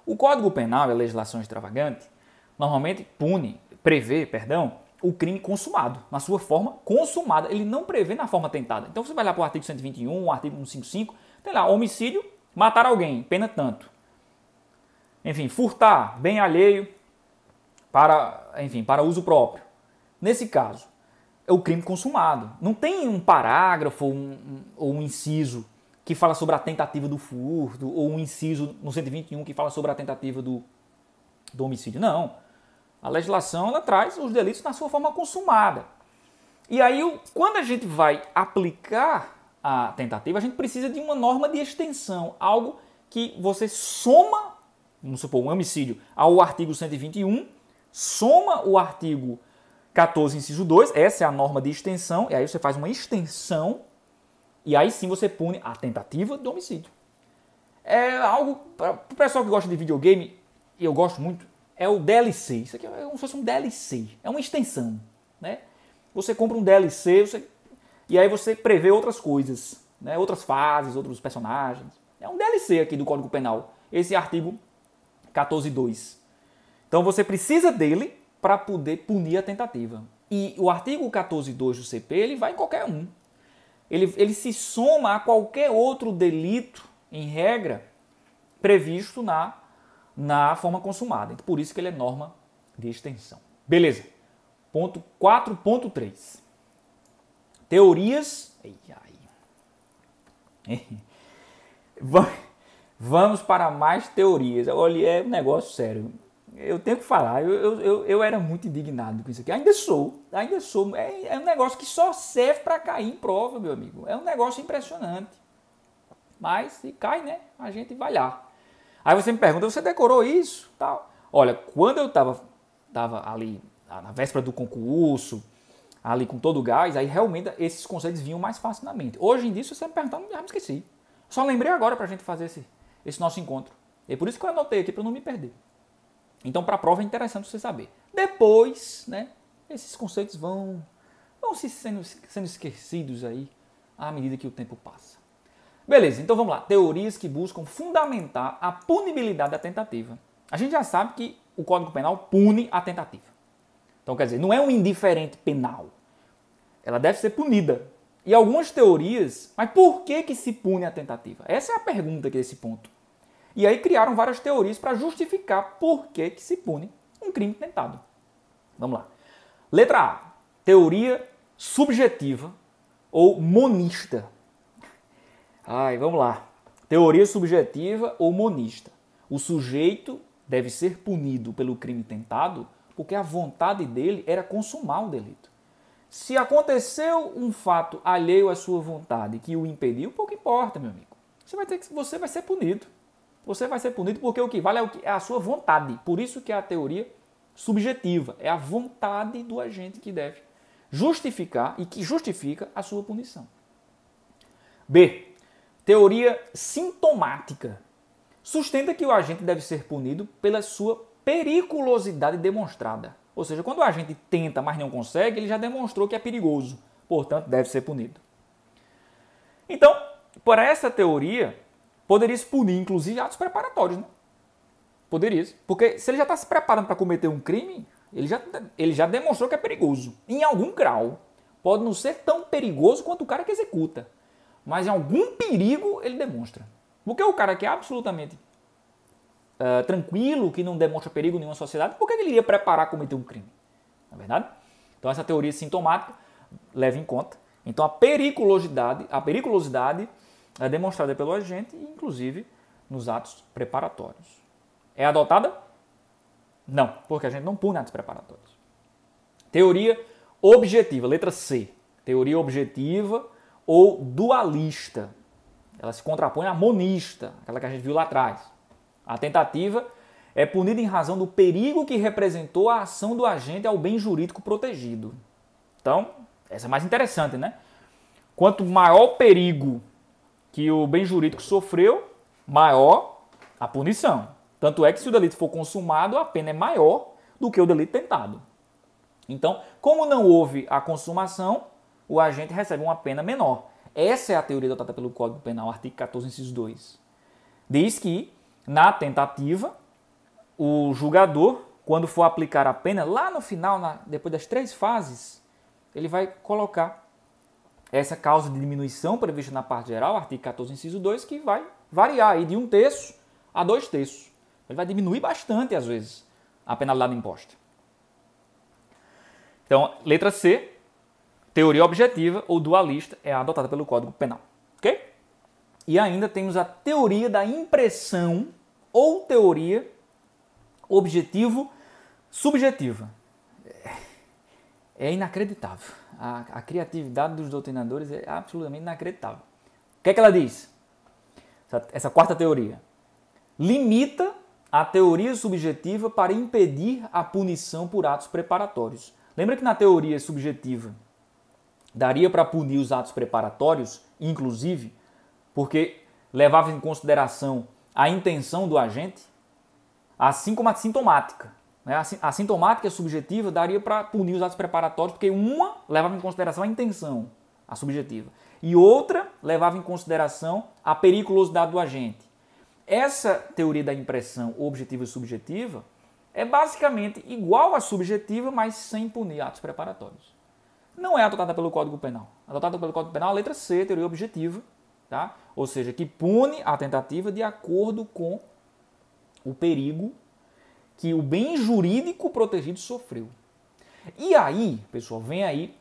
O Código Penal e a legislação extravagante normalmente prevê o crime consumado, na sua forma consumada. Ele não prevê na forma tentada. Então você vai lá para o artigo 121, o artigo 155, tem lá, homicídio, matar alguém, pena tanto. Enfim, furtar, bem alheio, para uso próprio. Nesse caso, é o crime consumado. Não tem um parágrafo ou um inciso que fala sobre a tentativa do furto, ou um inciso no 121 que fala sobre a tentativa do homicídio. Não. A legislação ela traz os delitos na sua forma consumada. E aí, quando a gente vai aplicar a tentativa, a gente precisa de uma norma de extensão, algo que você soma, vamos supor, um homicídio ao artigo 121, soma o artigo 14, inciso 2, essa é a norma de extensão, e aí você faz uma extensão, e aí sim você pune a tentativa do homicídio. É algo, para o pessoal que gosta de videogame, e eu gosto muito, é o DLC. Isso aqui é como se fosse um DLC, é uma extensão. Né? Você compra um DLC, e aí você prevê outras coisas, né? Outras fases, outros personagens. É um DLC aqui do Código Penal, esse artigo 14.2. Então você precisa dele para poder punir a tentativa. E o artigo 14.2 do CP, ele vai em qualquer um. Ele se soma a qualquer outro delito, em regra, previsto na forma consumada. Então, por isso que ele é norma de extensão. Beleza. Ponto 4.3. Teorias... Vamos para mais teorias. Olha, é um negócio sério. Eu tenho que falar, eu era muito indignado com isso aqui. Ainda sou. É um negócio que só serve para cair em prova, meu amigo. É um negócio impressionante. Mas se cai, né? A gente vai lá. Aí você me pergunta, você decorou isso? Tal. Olha, quando eu estava ali na véspera do concurso, ali com todo o gás, aí realmente esses conceitos vinham mais fácil na mente. Hoje em dia, se você me perguntar, já me esqueci. Só lembrei agora para a gente fazer esse nosso encontro. E por isso que eu anotei aqui, para não me perder. Então, para a prova é interessante você saber. Depois, né, esses conceitos vão sendo esquecidos aí à medida que o tempo passa. Beleza, então vamos lá. Teorias que buscam fundamentar a punibilidade da tentativa. A gente já sabe que o Código Penal pune a tentativa. Então, quer dizer, não é um indiferente penal. Ela deve ser punida. E algumas teorias, mas por que se pune a tentativa? Essa é a pergunta aqui desse ponto. E aí criaram várias teorias para justificar por que se pune um crime tentado. Vamos lá. Letra A. Teoria subjetiva ou monista. Vamos lá. Teoria subjetiva ou monista. O sujeito deve ser punido pelo crime tentado porque a vontade dele era consumar o delito. Se aconteceu um fato alheio à sua vontade que o impediu, pouco importa, meu amigo. Você vai ser punido. Você vai ser punido porque o que vale é a sua vontade. Por isso que é a teoria subjetiva. É a vontade do agente que deve justificar e que justifica a sua punição. B. Teoria sintomática. Sustenta que o agente deve ser punido pela sua periculosidade demonstrada. Ou seja, quando o agente tenta, mas não consegue, ele já demonstrou que é perigoso. Portanto, deve ser punido. Então, por essa teoria, poderia-se punir, inclusive, atos preparatórios, né? Poderia. Porque se ele já está se preparando para cometer um crime, ele já demonstrou que é perigoso. Em algum grau. Pode não ser tão perigoso quanto o cara que executa. Mas em algum perigo ele demonstra. Porque o cara que é absolutamente tranquilo, que não demonstra perigo em nenhuma sociedade, por que ele iria preparar cometer um crime? Não é verdade? Então essa teoria sintomática leva em conta. Então a periculosidade é demonstrada pelo agente, inclusive nos atos preparatórios. É adotada? Não, porque a gente não pune atos preparatórios. Teoria objetiva, letra C. Teoria objetiva ou dualista. Ela se contrapõe à monista, aquela que a gente viu lá atrás. A tentativa é punida em razão do perigo que representou a ação do agente ao bem jurídico protegido. Então, essa é mais interessante, né? Quanto maior o perigo que o bem jurídico sofreu, maior a punição. Tanto é que se o delito for consumado, a pena é maior do que o delito tentado. Então, como não houve a consumação, o agente recebe uma pena menor. Essa é a teoria adotada pelo Código Penal, artigo 14, inciso 2. Diz que, na tentativa, o julgador, quando for aplicar a pena, lá no final, depois das 3 fases, ele vai colocar essa causa de diminuição prevista na parte geral, artigo 14, inciso 2, que vai variar aí de 1/3 a 2/3. Ele vai diminuir bastante, às vezes, a penalidade imposta. Então, letra C, teoria objetiva ou dualista é adotada pelo Código Penal. Ok? E ainda temos a teoria da impressão ou teoria objetivo-subjetiva. É inacreditável. A criatividade dos doutrinadores é absolutamente inacreditável. O que é que ela diz? Essa quarta teoria. Limita a teoria subjetiva para impedir a punição por atos preparatórios. Lembra que na teoria subjetiva daria para punir os atos preparatórios, inclusive, porque levava em consideração a intenção do agente, assim como a sintomática. A sintomática subjetiva daria para punir os atos preparatórios, porque uma levava em consideração a intenção, a subjetiva, e outra levava em consideração a periculosidade do agente. Essa teoria da impressão objetiva e subjetiva é basicamente igual à subjetiva, mas sem punir atos preparatórios. Não é adotada pelo Código Penal. Adotada pelo Código Penal, a letra C, teoria objetiva, tá? Ou seja, que pune a tentativa de acordo com o perigo que o bem jurídico protegido sofreu. E aí, pessoal, vem aí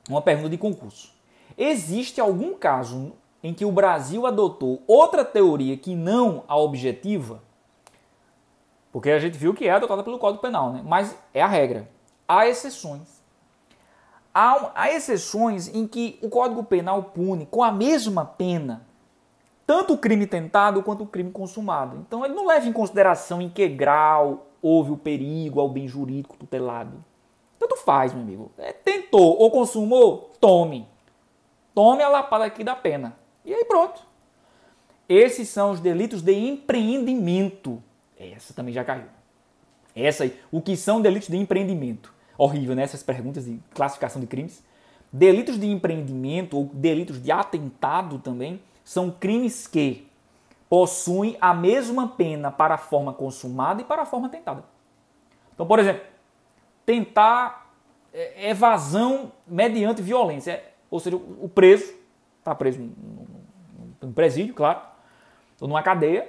uma pergunta de concurso. Existe algum caso em que o Brasil adotou outra teoria que não a objetiva? Porque a gente viu que é adotada pelo Código Penal, né? Mas é a regra. Há exceções. Há exceções em que o Código Penal pune com a mesma pena tanto o crime tentado quanto o crime consumado. Então ele não leva em consideração em que grau houve o perigo ao bem jurídico tutelado. Tanto faz, meu amigo. Tentou ou consumou, tome. Tome a lapada aqui da pena. E aí pronto. Esses são os delitos de empreendimento. Essa também já caiu. Essa aí. O que são delitos de empreendimento? Horrível, né? Essas perguntas de classificação de crimes. Delitos de empreendimento ou delitos de atentado também são crimes que possuem a mesma pena para a forma consumada e para a forma tentada. Então, por exemplo, tentar evasão mediante violência. Ou seja, o preso, está preso num presídio, claro, ou numa cadeia,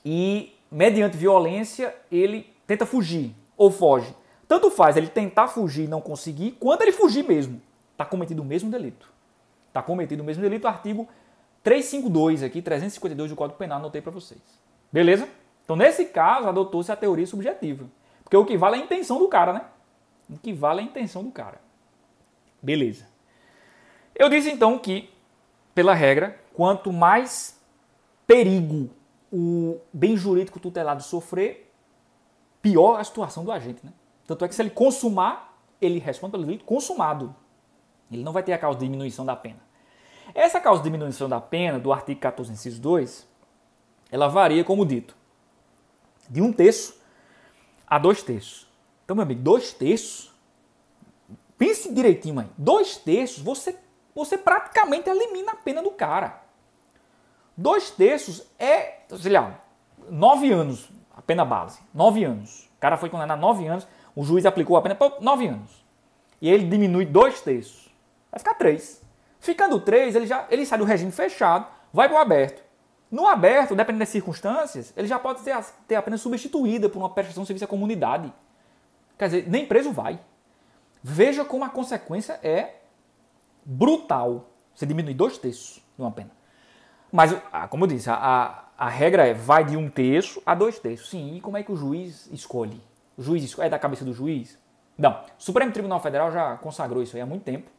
e mediante violência ele tenta fugir ou foge. Tanto faz ele tentar fugir e não conseguir, quanto ele fugir mesmo. Está cometido o mesmo delito. Está cometido o mesmo delito, artigo 352 aqui, 352 do Código Penal, anotei para vocês. Beleza? Então, nesse caso, adotou-se a teoria subjetiva. Porque o que vale é a intenção do cara, né? O que vale é a intenção do cara. Beleza. Eu disse, então, que, pela regra, quanto mais perigo o bem jurídico tutelado sofrer, pior a situação do agente, né? Tanto é que se ele consumar, ele responde pelo delito consumado. Ele não vai ter a causa de diminuição da pena. Essa causa de diminuição da pena, do artigo 14, inciso 2, ela varia, como dito, de 1/3 a 2/3. Então, meu amigo, 2/3, pense direitinho aí, 2/3, você praticamente elimina a pena do cara. 2/3 é, sei lá, 9 anos, a pena base, 9 anos. O cara foi condenado a 9 anos, o juiz aplicou a pena por 9 anos. E ele diminui 2/3. Vai ficar 3. Ficando 3, ele sai do regime fechado, vai para o aberto. No aberto, dependendo das circunstâncias, ele já pode ter a pena substituída por uma prestação de serviço à comunidade. Quer dizer, nem preso vai. Veja como a consequência é brutal. Você diminui 2/3 de uma pena. Mas, como eu disse, a regra vai de 1/3 a 2/3. Sim, e como é que o juiz escolhe? O juiz escolhe, é da cabeça do juiz? Não. O Supremo Tribunal Federal já consagrou isso aí há muito tempo.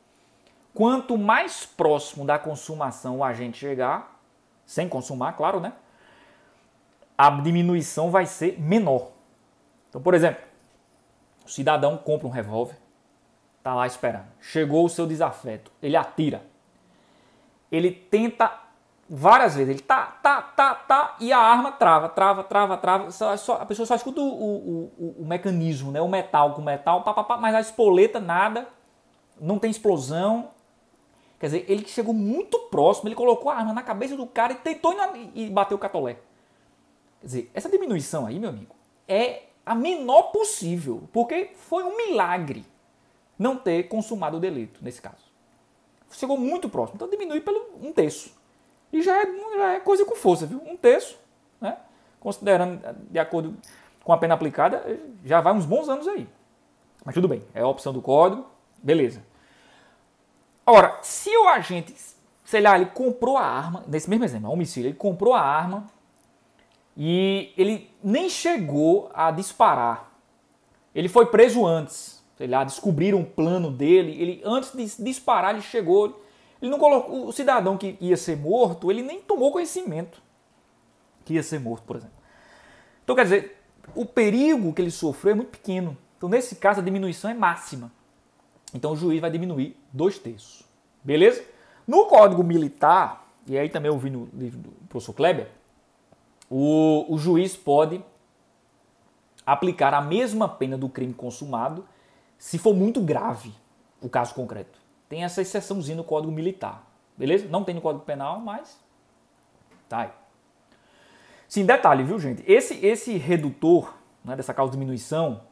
Quanto mais próximo da consumação o agente chegar, sem consumar, claro, né? A diminuição vai ser menor. Então, por exemplo, o cidadão compra um revólver, tá lá esperando. Chegou o seu desafeto, ele atira. Ele tenta várias vezes, ele tá, e a arma trava. A pessoa só escuta o mecanismo, né? O metal com metal, mas a espoleta nada, não tem explosão. Quer dizer, ele chegou muito próximo, ele colocou a arma na cabeça do cara e tentou e bateu o catolé. Quer dizer, essa diminuição aí, meu amigo, é a menor possível, porque foi um milagre não ter consumado o delito, nesse caso. Chegou muito próximo, então diminui pelo 1/3. E já é coisa com força, viu? 1/3, né? Considerando de acordo com a pena aplicada, já vai uns bons anos aí. Mas tudo bem, é a opção do código, beleza. Ora, se o agente, sei lá, ele comprou a arma, nesse mesmo exemplo, homicídio, ele comprou a arma e ele nem chegou a disparar. Ele foi preso antes, sei lá, descobriram um plano dele, ele antes de disparar ele chegou, ele não colocou, o cidadão que ia ser morto, ele nem tomou conhecimento que ia ser morto, por exemplo. Então, quer dizer, o perigo que ele sofreu é muito pequeno. Então, nesse caso, a diminuição é máxima. Então, o juiz vai diminuir 2/3. Beleza? No Código Militar, e aí também eu vi no livro do professor Kleber, o juiz pode aplicar a mesma pena do crime consumado se for muito grave o caso concreto. Tem essa exceçãozinha no Código Militar. Beleza? Não tem no Código Penal, mas tá aí. Sim, detalhe, viu, gente? Esse redutor, né, dessa causa de diminuição,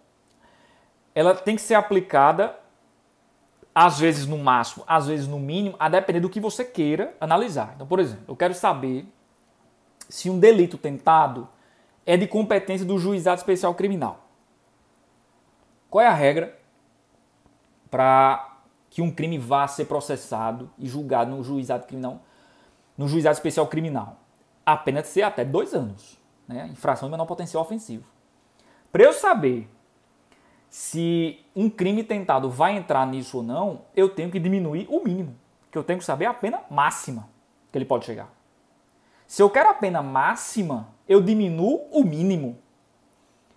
ela tem que ser aplicada às vezes no máximo, às vezes no mínimo, a depender do que você queira analisar. Então, por exemplo, eu quero saber se um delito tentado é de competência do Juizado Especial Criminal. Qual é a regra para que um crime vá ser processado e julgado no Juizado Criminal, no Juizado Especial Criminal? A pena de ser até 2 anos, né? Infração de menor potencial ofensivo. Para eu saber se um crime tentado vai entrar nisso ou não, eu tenho que diminuir o mínimo, que eu tenho que saber a pena máxima que ele pode chegar. Se eu quero a pena máxima, eu diminuo o mínimo.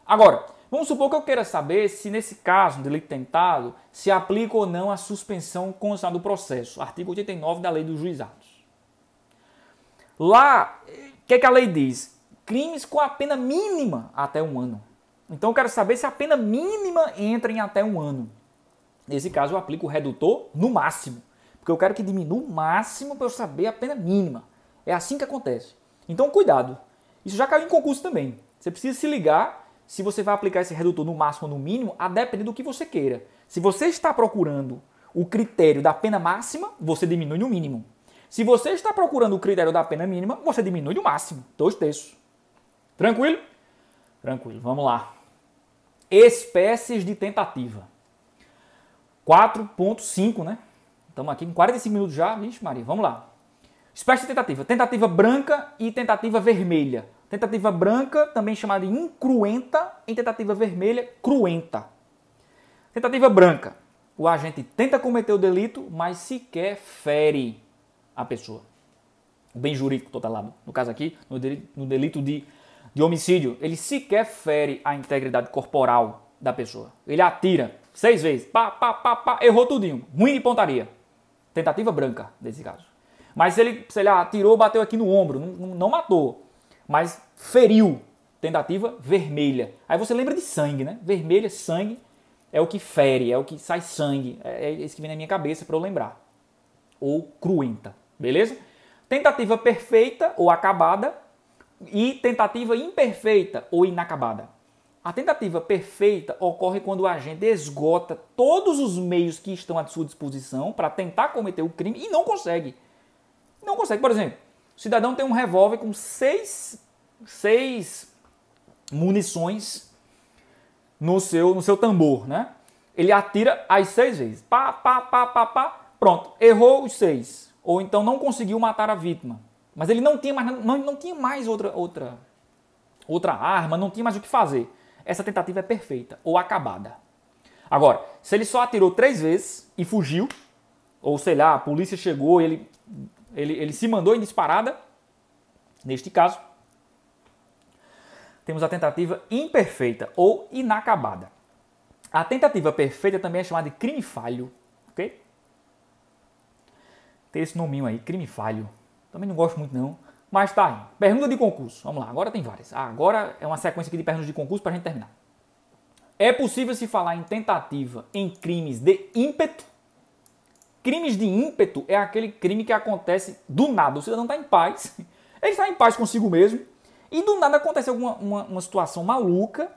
Agora, vamos supor que eu queira saber se nesse caso, um delito tentado, se aplica ou não a suspensão condicional do processo, artigo 89 da Lei dos Juizados. Lá, o que a lei diz? Crimes com a pena mínima até 1 ano. Então eu quero saber se a pena mínima entra em até 1 ano. Nesse caso eu aplico o redutor no máximo, porque eu quero que diminua o máximo para eu saber a pena mínima. É assim que acontece. Então cuidado. Isso já caiu em concurso também. Você precisa se ligar se você vai aplicar esse redutor no máximo ou no mínimo, a depender do que você queira. Se você está procurando o critério da pena máxima, você diminui no mínimo. Se você está procurando o critério da pena mínima, você diminui no máximo, 2/3. Tranquilo? Tranquilo, vamos lá. Espécies de tentativa. 4.5, né? Estamos aqui em 45 minutos já. Vixe Maria, vamos lá. Espécie de tentativa. Tentativa branca e tentativa vermelha. Tentativa branca, também chamada de incruenta, e tentativa vermelha, cruenta. Tentativa branca. O agente tenta cometer o delito, mas sequer fere a pessoa. O bem jurídico totalado. No caso aqui, no delito de homicídio, ele sequer fere a integridade corporal da pessoa. Ele atira 6 vezes, pá, errou tudinho. Ruim de pontaria. Tentativa branca, nesse caso. Mas se ele atirou, bateu aqui no ombro, não matou, mas feriu. Tentativa vermelha. Aí você lembra de sangue, né? Vermelha, sangue, é o que fere, é o que sai sangue. É isso que vem na minha cabeça para eu lembrar. Ou cruenta, beleza? Tentativa perfeita ou acabada e tentativa imperfeita ou inacabada. A tentativa perfeita ocorre quando o agente esgota todos os meios que estão à sua disposição para tentar cometer o crime e não consegue. Não consegue. Por exemplo, o cidadão tem um revólver com seis munições no seu tambor, né? Ele atira as 6 vezes. Pronto, errou os 6. Ou então não conseguiu matar a vítima. Mas ele não tinha mais outra arma, não tinha mais o que fazer. Essa tentativa é perfeita ou acabada. Agora, se ele só atirou 3 vezes e fugiu, ou sei lá, a polícia chegou, ele se mandou em disparada, neste caso, temos a tentativa imperfeita ou inacabada. A tentativa perfeita também é chamada de crime falho, ok? Tem esse nominho aí, crime falho. Também não gosto muito não, mas tá aí. Pergunta de concurso, vamos lá, agora tem várias. Agora é uma sequência aqui de perguntas de concurso para a gente terminar. É possível se falar em tentativa em crimes de ímpeto? Crimes de ímpeto é aquele crime que acontece do nada. O cidadão está em paz, ele está em paz consigo mesmo, e do nada acontece uma situação maluca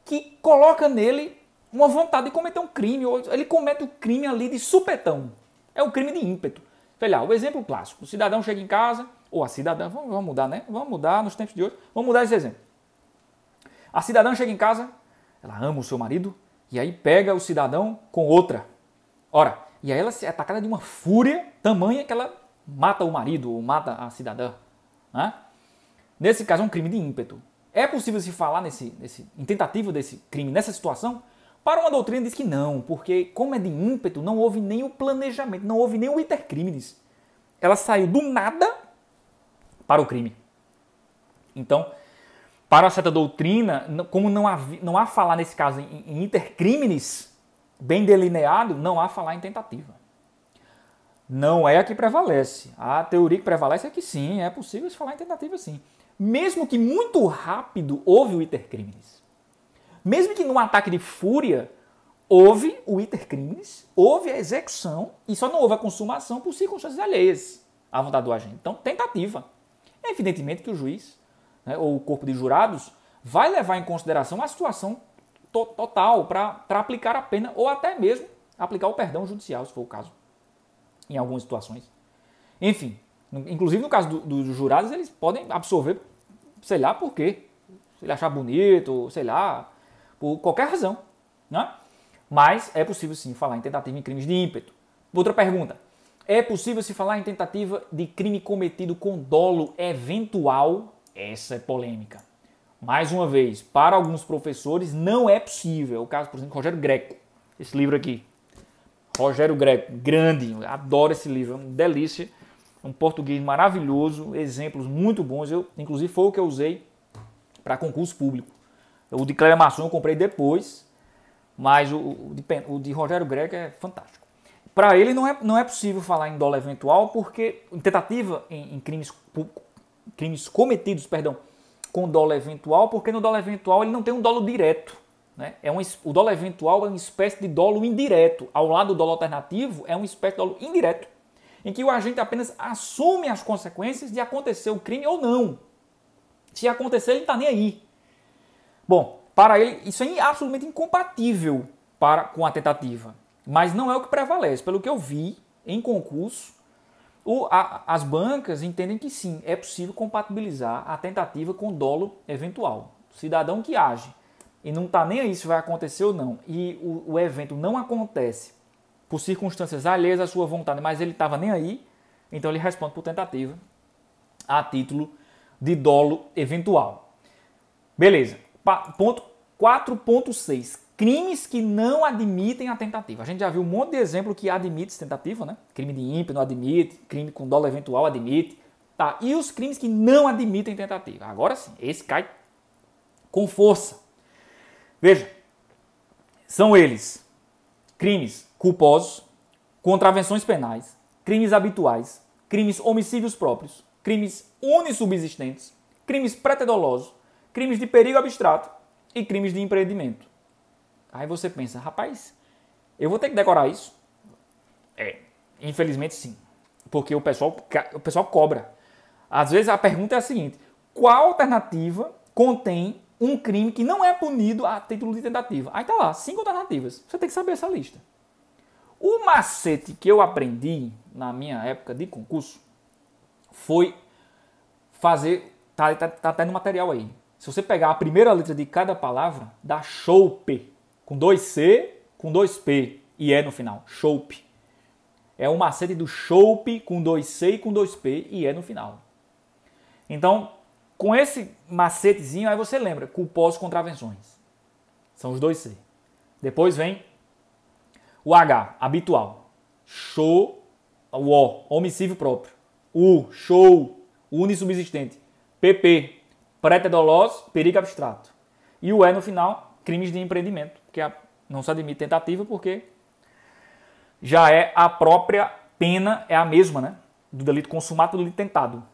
que coloca nele uma vontade de cometer um crime, ou ele comete o crime ali de supetão. É o crime de ímpeto. Sei lá, o exemplo clássico, o cidadão chega em casa, ou a cidadã, vamos mudar, né? Vamos mudar nos tempos de hoje, vamos mudar esse exemplo. A cidadã chega em casa, ela ama o seu marido, e aí pega o cidadão com outra. Ora, e aí ela se é atacada de uma fúria tamanha que ela mata o marido, ou mata a cidadã. Né? Nesse caso é um crime de ímpeto. É possível se falar em tentativa desse crime nessa situação? Para uma doutrina diz que não, porque como é de ímpeto, não houve nem o planejamento, não houve nem o iter criminis. Ela saiu do nada para o crime. Então, para certa doutrina, como não há falar nesse caso em iter criminis bem delineado, não há falar em tentativa. Não é a que prevalece. A teoria que prevalece é que sim, é possível se falar em tentativa sim. Mesmo que muito rápido houve o iter criminis. Mesmo que num ataque de fúria houve o iter criminis, houve a execução e só não houve a consumação por circunstâncias alheias à vontade do agente. Então, tentativa. Evidentemente que o juiz, né, ou o corpo de jurados vai levar em consideração a situação total para aplicar a pena ou até mesmo aplicar o perdão judicial, se for o caso, em algumas situações. Enfim, inclusive no caso dos jurados, eles podem absorver, sei lá por quê. Se ele achar bonito, sei lá, por qualquer razão. Né? Mas é possível sim falar em tentativa em crimes de ímpeto. Outra pergunta. É possível se falar em tentativa de crime cometido com dolo eventual? Essa é polêmica. Mais uma vez, para alguns professores não é possível. É o caso, por exemplo, de Rogério Greco. Esse livro aqui. Rogério Greco, grande. Eu adoro esse livro, é uma delícia. Um português maravilhoso, exemplos muito bons. Inclusive foi o que eu usei para concurso público. O de Cléber Masson eu comprei depois, mas o de Rogério Greco é fantástico. Para ele não é possível falar em dolo eventual, porque em tentativa em crimes cometidos, com dolo eventual, porque no dolo eventual ele não tem um dolo direto. Né? O dolo eventual é uma espécie de dolo indireto. Ao lado do dolo alternativo é uma espécie de dolo indireto, em que o agente apenas assume as consequências de acontecer o crime ou não. Se acontecer, ele não está nem aí. Bom, para ele, isso é absolutamente incompatível com a tentativa. Mas não é o que prevalece. Pelo que eu vi em concurso, as bancas entendem que sim, é possível compatibilizar a tentativa com dolo eventual. O cidadão que age e não está nem aí se vai acontecer ou não, e o evento não acontece por circunstâncias alheias à sua vontade, mas ele estava nem aí, então ele responde por tentativa a título de dolo eventual. Beleza. Ponto 4.6. Crimes que não admitem a tentativa. A gente já viu um monte de exemplo que admite tentativa, né? Crime de ímpio não admite, crime com dolo eventual admite. Tá. E os crimes que não admitem tentativa? Agora sim, esse cai com força. Veja, são eles crimes culposos, contravenções penais, crimes habituais, crimes homicídios próprios, crimes unissubsistentes, crimes preterdolosos, crimes de perigo abstrato e crimes de empreendimento. Aí você pensa, rapaz, eu vou ter que decorar isso? Infelizmente sim, porque o pessoal cobra. Às vezes a pergunta é a seguinte: qual alternativa contém um crime que não é punido a título de tentativa? Aí tá lá, 5 alternativas. Você tem que saber essa lista. O macete que eu aprendi na minha época de concurso foi fazer, tá até no material aí. Se você pegar a primeira letra de cada palavra, dá chope, com 2C, com 2P e E no final, chope. É o macete do chope com 2C e com 2P e E no final. Então, com esse macetezinho, aí você lembra, culposos contravenções. São os 2C. Depois vem o H, habitual. Show, o O, homicídio próprio. U, show, unissubsistente. PP, preterdoloso, perigo abstrato. E o E no final, crimes de empreendimento, que não se admite tentativa porque já é a própria pena, é a mesma, né? Do delito consumado e do delito tentado.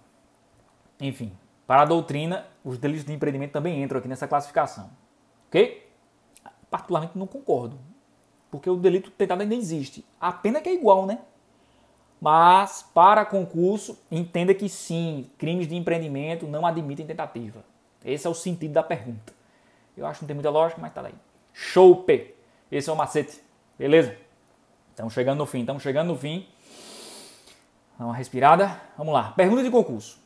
Enfim, para a doutrina, os delitos de empreendimento também entram aqui nessa classificação. Ok? Particularmente não concordo, porque o delito tentado ainda existe. A pena que é igual, né? Mas, para concurso, entenda que sim, crimes de empreendimento não admitem tentativa. Esse é o sentido da pergunta. Eu acho que não tem muita lógica, mas tá daí. Chope. Esse é o macete. Beleza? Estamos chegando no fim. Dá uma respirada. Vamos lá. Pergunta de concurso.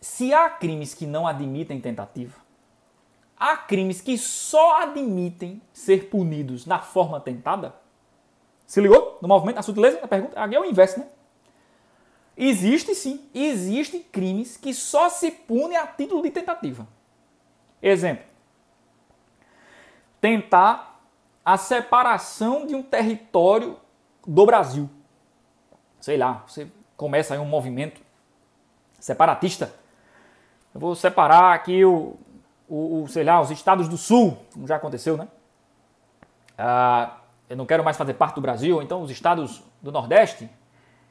Se há crimes que não admitem tentativa, há crimes que só admitem ser punidos na forma tentada? Se ligou no movimento, a sutileza da pergunta? Aqui é o inverso, né? Existe sim, existem crimes que só se punem a título de tentativa. Exemplo. Tentar a separação de um território do Brasil. Sei lá, você começa aí um movimento separatista. Eu vou separar aqui sei lá, os estados do sul, como já aconteceu, né? Eu não quero mais fazer parte do Brasil, então os estados do Nordeste.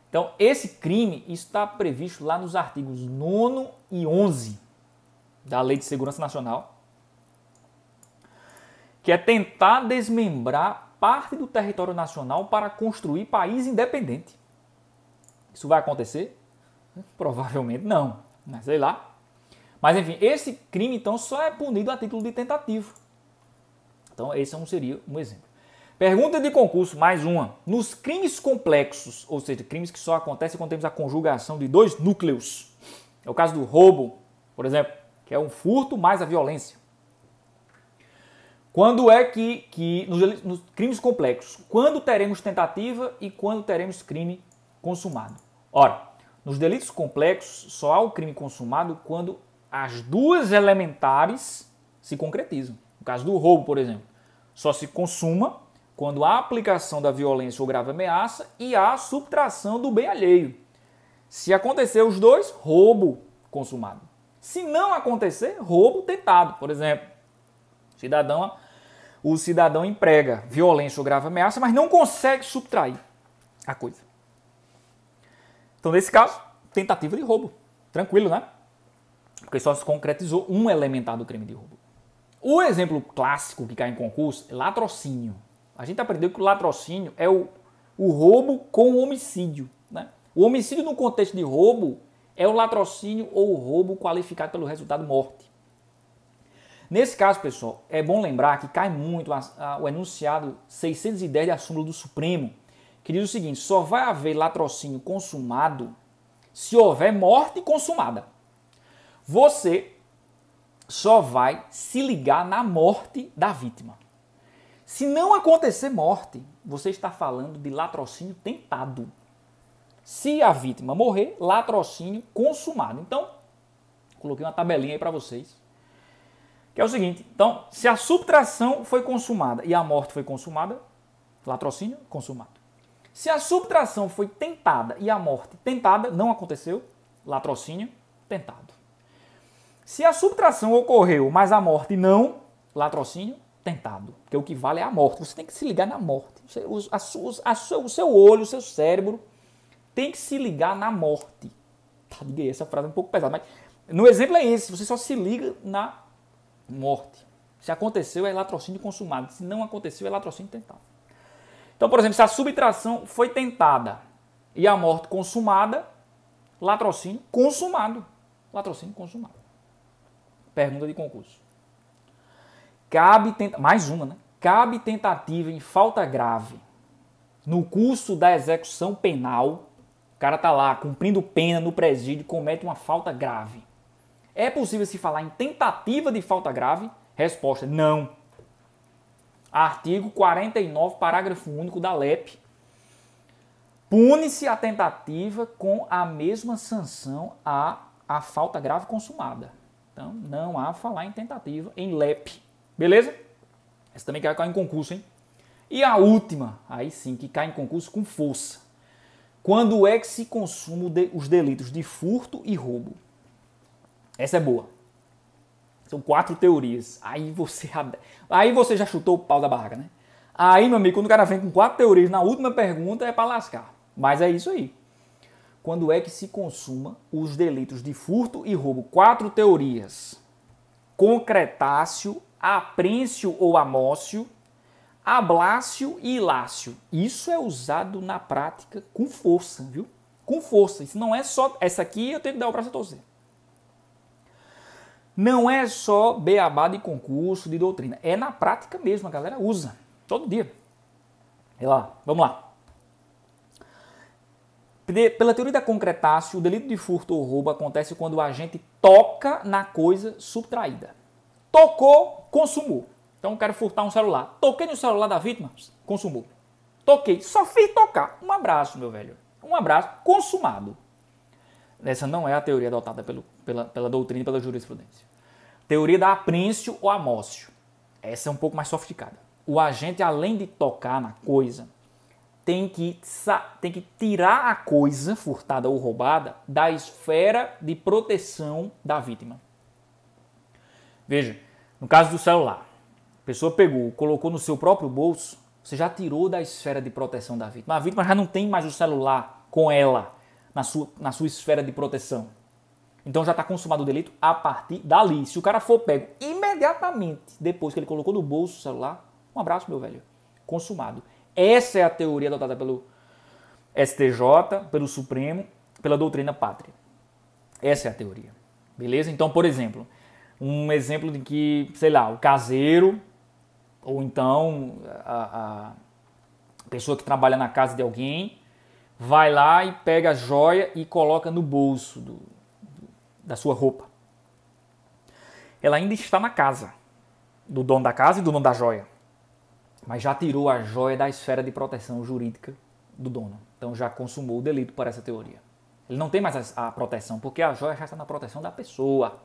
Então, esse crime está previsto lá nos artigos 9º e 11 da Lei de Segurança Nacional, que é tentar desmembrar parte do território nacional para construir país independente. Isso vai acontecer? Provavelmente não, mas sei lá. Mas enfim, esse crime então só é punido a título de tentativa. Então esse seria um exemplo. Pergunta de concurso, mais uma. Nos crimes complexos, ou seja, crimes que só acontecem quando temos a conjugação de 2 núcleos. É o caso do roubo, por exemplo, que é um furto mais a violência. Quando é que nos crimes complexos, quando teremos tentativa e quando teremos crime consumado? Ora, nos delitos complexos só há o crime consumado quando as duas elementares se concretizam. No caso do roubo, por exemplo, só se consuma quando há aplicação da violência ou grave ameaça e há subtração do bem alheio. Se acontecer os dois, roubo consumado. Se não acontecer, roubo tentado. Por exemplo, o cidadão emprega violência ou grave ameaça, mas não consegue subtrair a coisa. Então, nesse caso, tentativa de roubo. Tranquilo, né? Porque só se concretizou um elementar do crime de roubo. O exemplo clássico que cai em concurso é latrocínio. A gente aprendeu que o latrocínio é o roubo com o homicídio, né? O homicídio no contexto de roubo é o latrocínio ou o roubo qualificado pelo resultado morte. Nesse caso, pessoal, é bom lembrar que cai muito o enunciado 610 da súmula do Supremo, que diz o seguinte: só vai haver latrocínio consumado se houver morte consumada. Você só vai se ligar na morte da vítima. Se não acontecer morte, você está falando de latrocínio tentado. Se a vítima morrer, latrocínio consumado. Então, coloquei uma tabelinha aí para vocês, que é o seguinte: então, se a subtração foi consumada e a morte foi consumada, latrocínio consumado. Se a subtração foi tentada e a morte tentada, não aconteceu, latrocínio tentado. Se a subtração ocorreu, mas a morte não, latrocínio tentado. Porque o que vale é a morte. Você tem que se ligar na morte. O seu olho, o seu cérebro tem que se ligar na morte. Essa frase é um pouco pesada, mas no exemplo é esse. Você só se liga na morte. Se aconteceu, é latrocínio consumado. Se não aconteceu, é latrocínio tentado. Então, por exemplo, se a subtração foi tentada e a morte consumada, latrocínio consumado. Latrocínio consumado. Pergunta de concurso. Mais uma, né? Cabe tentativa em falta grave no curso da execução penal. O cara tá lá cumprindo pena no presídio e comete uma falta grave. É possível se falar em tentativa de falta grave? Resposta: não. Artigo 49, parágrafo único da LEP. Pune-se a tentativa com a mesma sanção à falta grave consumada. Então, não há falar em tentativa em LEP. Beleza? Essa também cai em concurso, hein? E a última, aí sim, que cai em concurso com força. Quando é que se consumam os delitos de furto e roubo? Essa é boa. São 4 teorias. Aí você já chutou o pau da barraca, né? Aí, meu amigo, quando o cara vem com 4 teorias na última pergunta, é para lascar. Mas é isso aí. Quando é que se consuma os delitos de furto e roubo? 4 teorias. Concretácio, aprêncio ou amócio, ablácio e ilácio. Isso é usado na prática com força, viu? Com força. Isso não é só... Essa aqui eu tenho que dar o braço a torcer. Não é só beabá de concurso, de doutrina. É na prática mesmo, a galera usa. Todo dia. Olha lá, vamos lá. Pela teoria da concretácio, o delito de furto ou roubo acontece quando o agente toca na coisa subtraída. Tocou, consumou. Então eu quero furtar um celular. Toquei no celular da vítima, consumou. Toquei, só fiz tocar. Um abraço, meu velho. Um abraço, consumado. Essa não é a teoria adotada pela doutrina e pela jurisprudência. Teoria da apreensio ou amócio. Essa é um pouco mais sofisticada. O agente, além de tocar na coisa, tem que tirar a coisa furtada ou roubada da esfera de proteção da vítima. Veja, no caso do celular, a pessoa pegou, colocou no seu próprio bolso, você já tirou da esfera de proteção da vítima. A vítima já não tem mais o celular com ela na sua esfera de proteção. Então já está consumado o delito a partir dali. Se o cara for pego imediatamente depois que ele colocou no bolso o celular, um abraço, meu velho, consumado. Essa é a teoria adotada pelo STJ, pelo Supremo, pela doutrina pátria. Essa é a teoria. Beleza? Então, por exemplo, um exemplo de que, sei lá, o caseiro, ou então a pessoa que trabalha na casa de alguém, vai lá e pega a joia e coloca no bolso da sua roupa. Ela ainda está na casa do dono da casa e do dono da joia, mas já tirou a joia da esfera de proteção jurídica do dono. Então já consumou o delito por essa teoria. Ele não tem mais a proteção, porque a joia já está na proteção da pessoa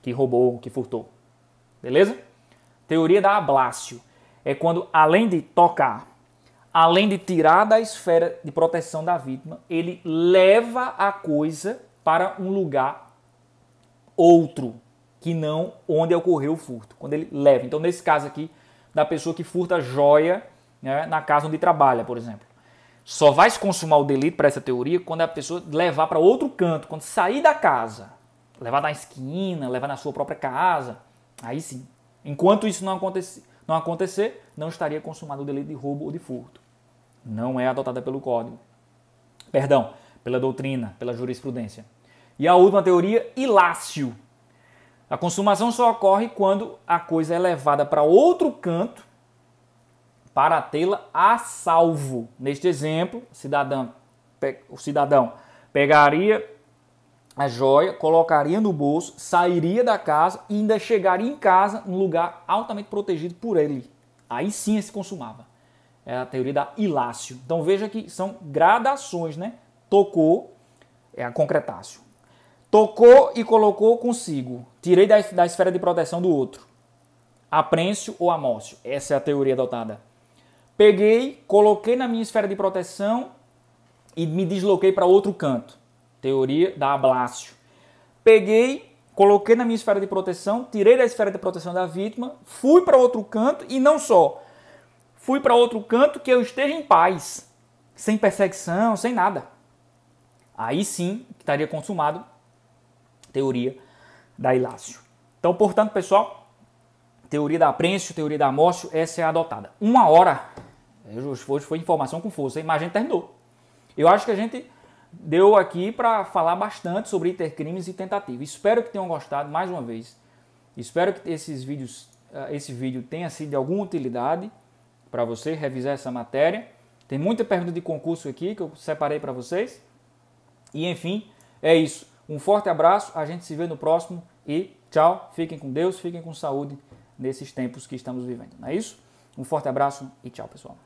que roubou, que furtou. Beleza? Teoria da ablácio. É quando, além de tocar, além de tirar da esfera de proteção da vítima, ele leva a coisa para um lugar outro, que não onde ocorreu o furto. Quando ele leva. Então, nesse caso aqui, da pessoa que furta joia, né, na casa onde trabalha, por exemplo. Só vai se consumar o delito para essa teoria quando a pessoa levar para outro canto, quando sair da casa, levar na esquina, levar na sua própria casa, aí sim. Enquanto isso não acontecer, não estaria consumado o delito de roubo ou de furto. Não é adotada pelo Código. Perdão, pela doutrina, pela jurisprudência. E a última teoria, ilácio. A consumação só ocorre quando a coisa é levada para outro canto para tê-la a salvo. Neste exemplo, o cidadão pegaria a joia, colocaria no bolso, sairia da casa e ainda chegaria em casa num lugar altamente protegido por ele. Aí sim se consumava. É a teoria da ilácio. Então veja que são gradações, né? Tocou, é a concretácio. Tocou e colocou consigo. Tirei da esfera de proteção do outro. Aprêncio ou amócio. Essa é a teoria adotada. Peguei, coloquei na minha esfera de proteção e me desloquei para outro canto. Teoria da ablácio. Peguei, coloquei na minha esfera de proteção, tirei da esfera de proteção da vítima, fui para outro canto e não só. Fui para outro canto que eu esteja em paz, sem perseguição, sem nada. Aí sim estaria consumado teoria da ilácio. Então, portanto, pessoal, teoria da aprêncio, teoria da amócio, essa é a adotada. 1 hora, hoje foi informação com força, mas a gente terminou. Eu acho que a gente deu aqui para falar bastante sobre intercrimes e tentativa. Espero que tenham gostado mais uma vez. Espero que esse vídeo tenha sido de alguma utilidade para você revisar essa matéria. Tem muita pergunta de concurso aqui que eu separei para vocês. E enfim, é isso. Um forte abraço, a gente se vê no próximo e tchau. Fiquem com Deus, fiquem com saúde nesses tempos que estamos vivendo. Não é isso? Um forte abraço e tchau, pessoal.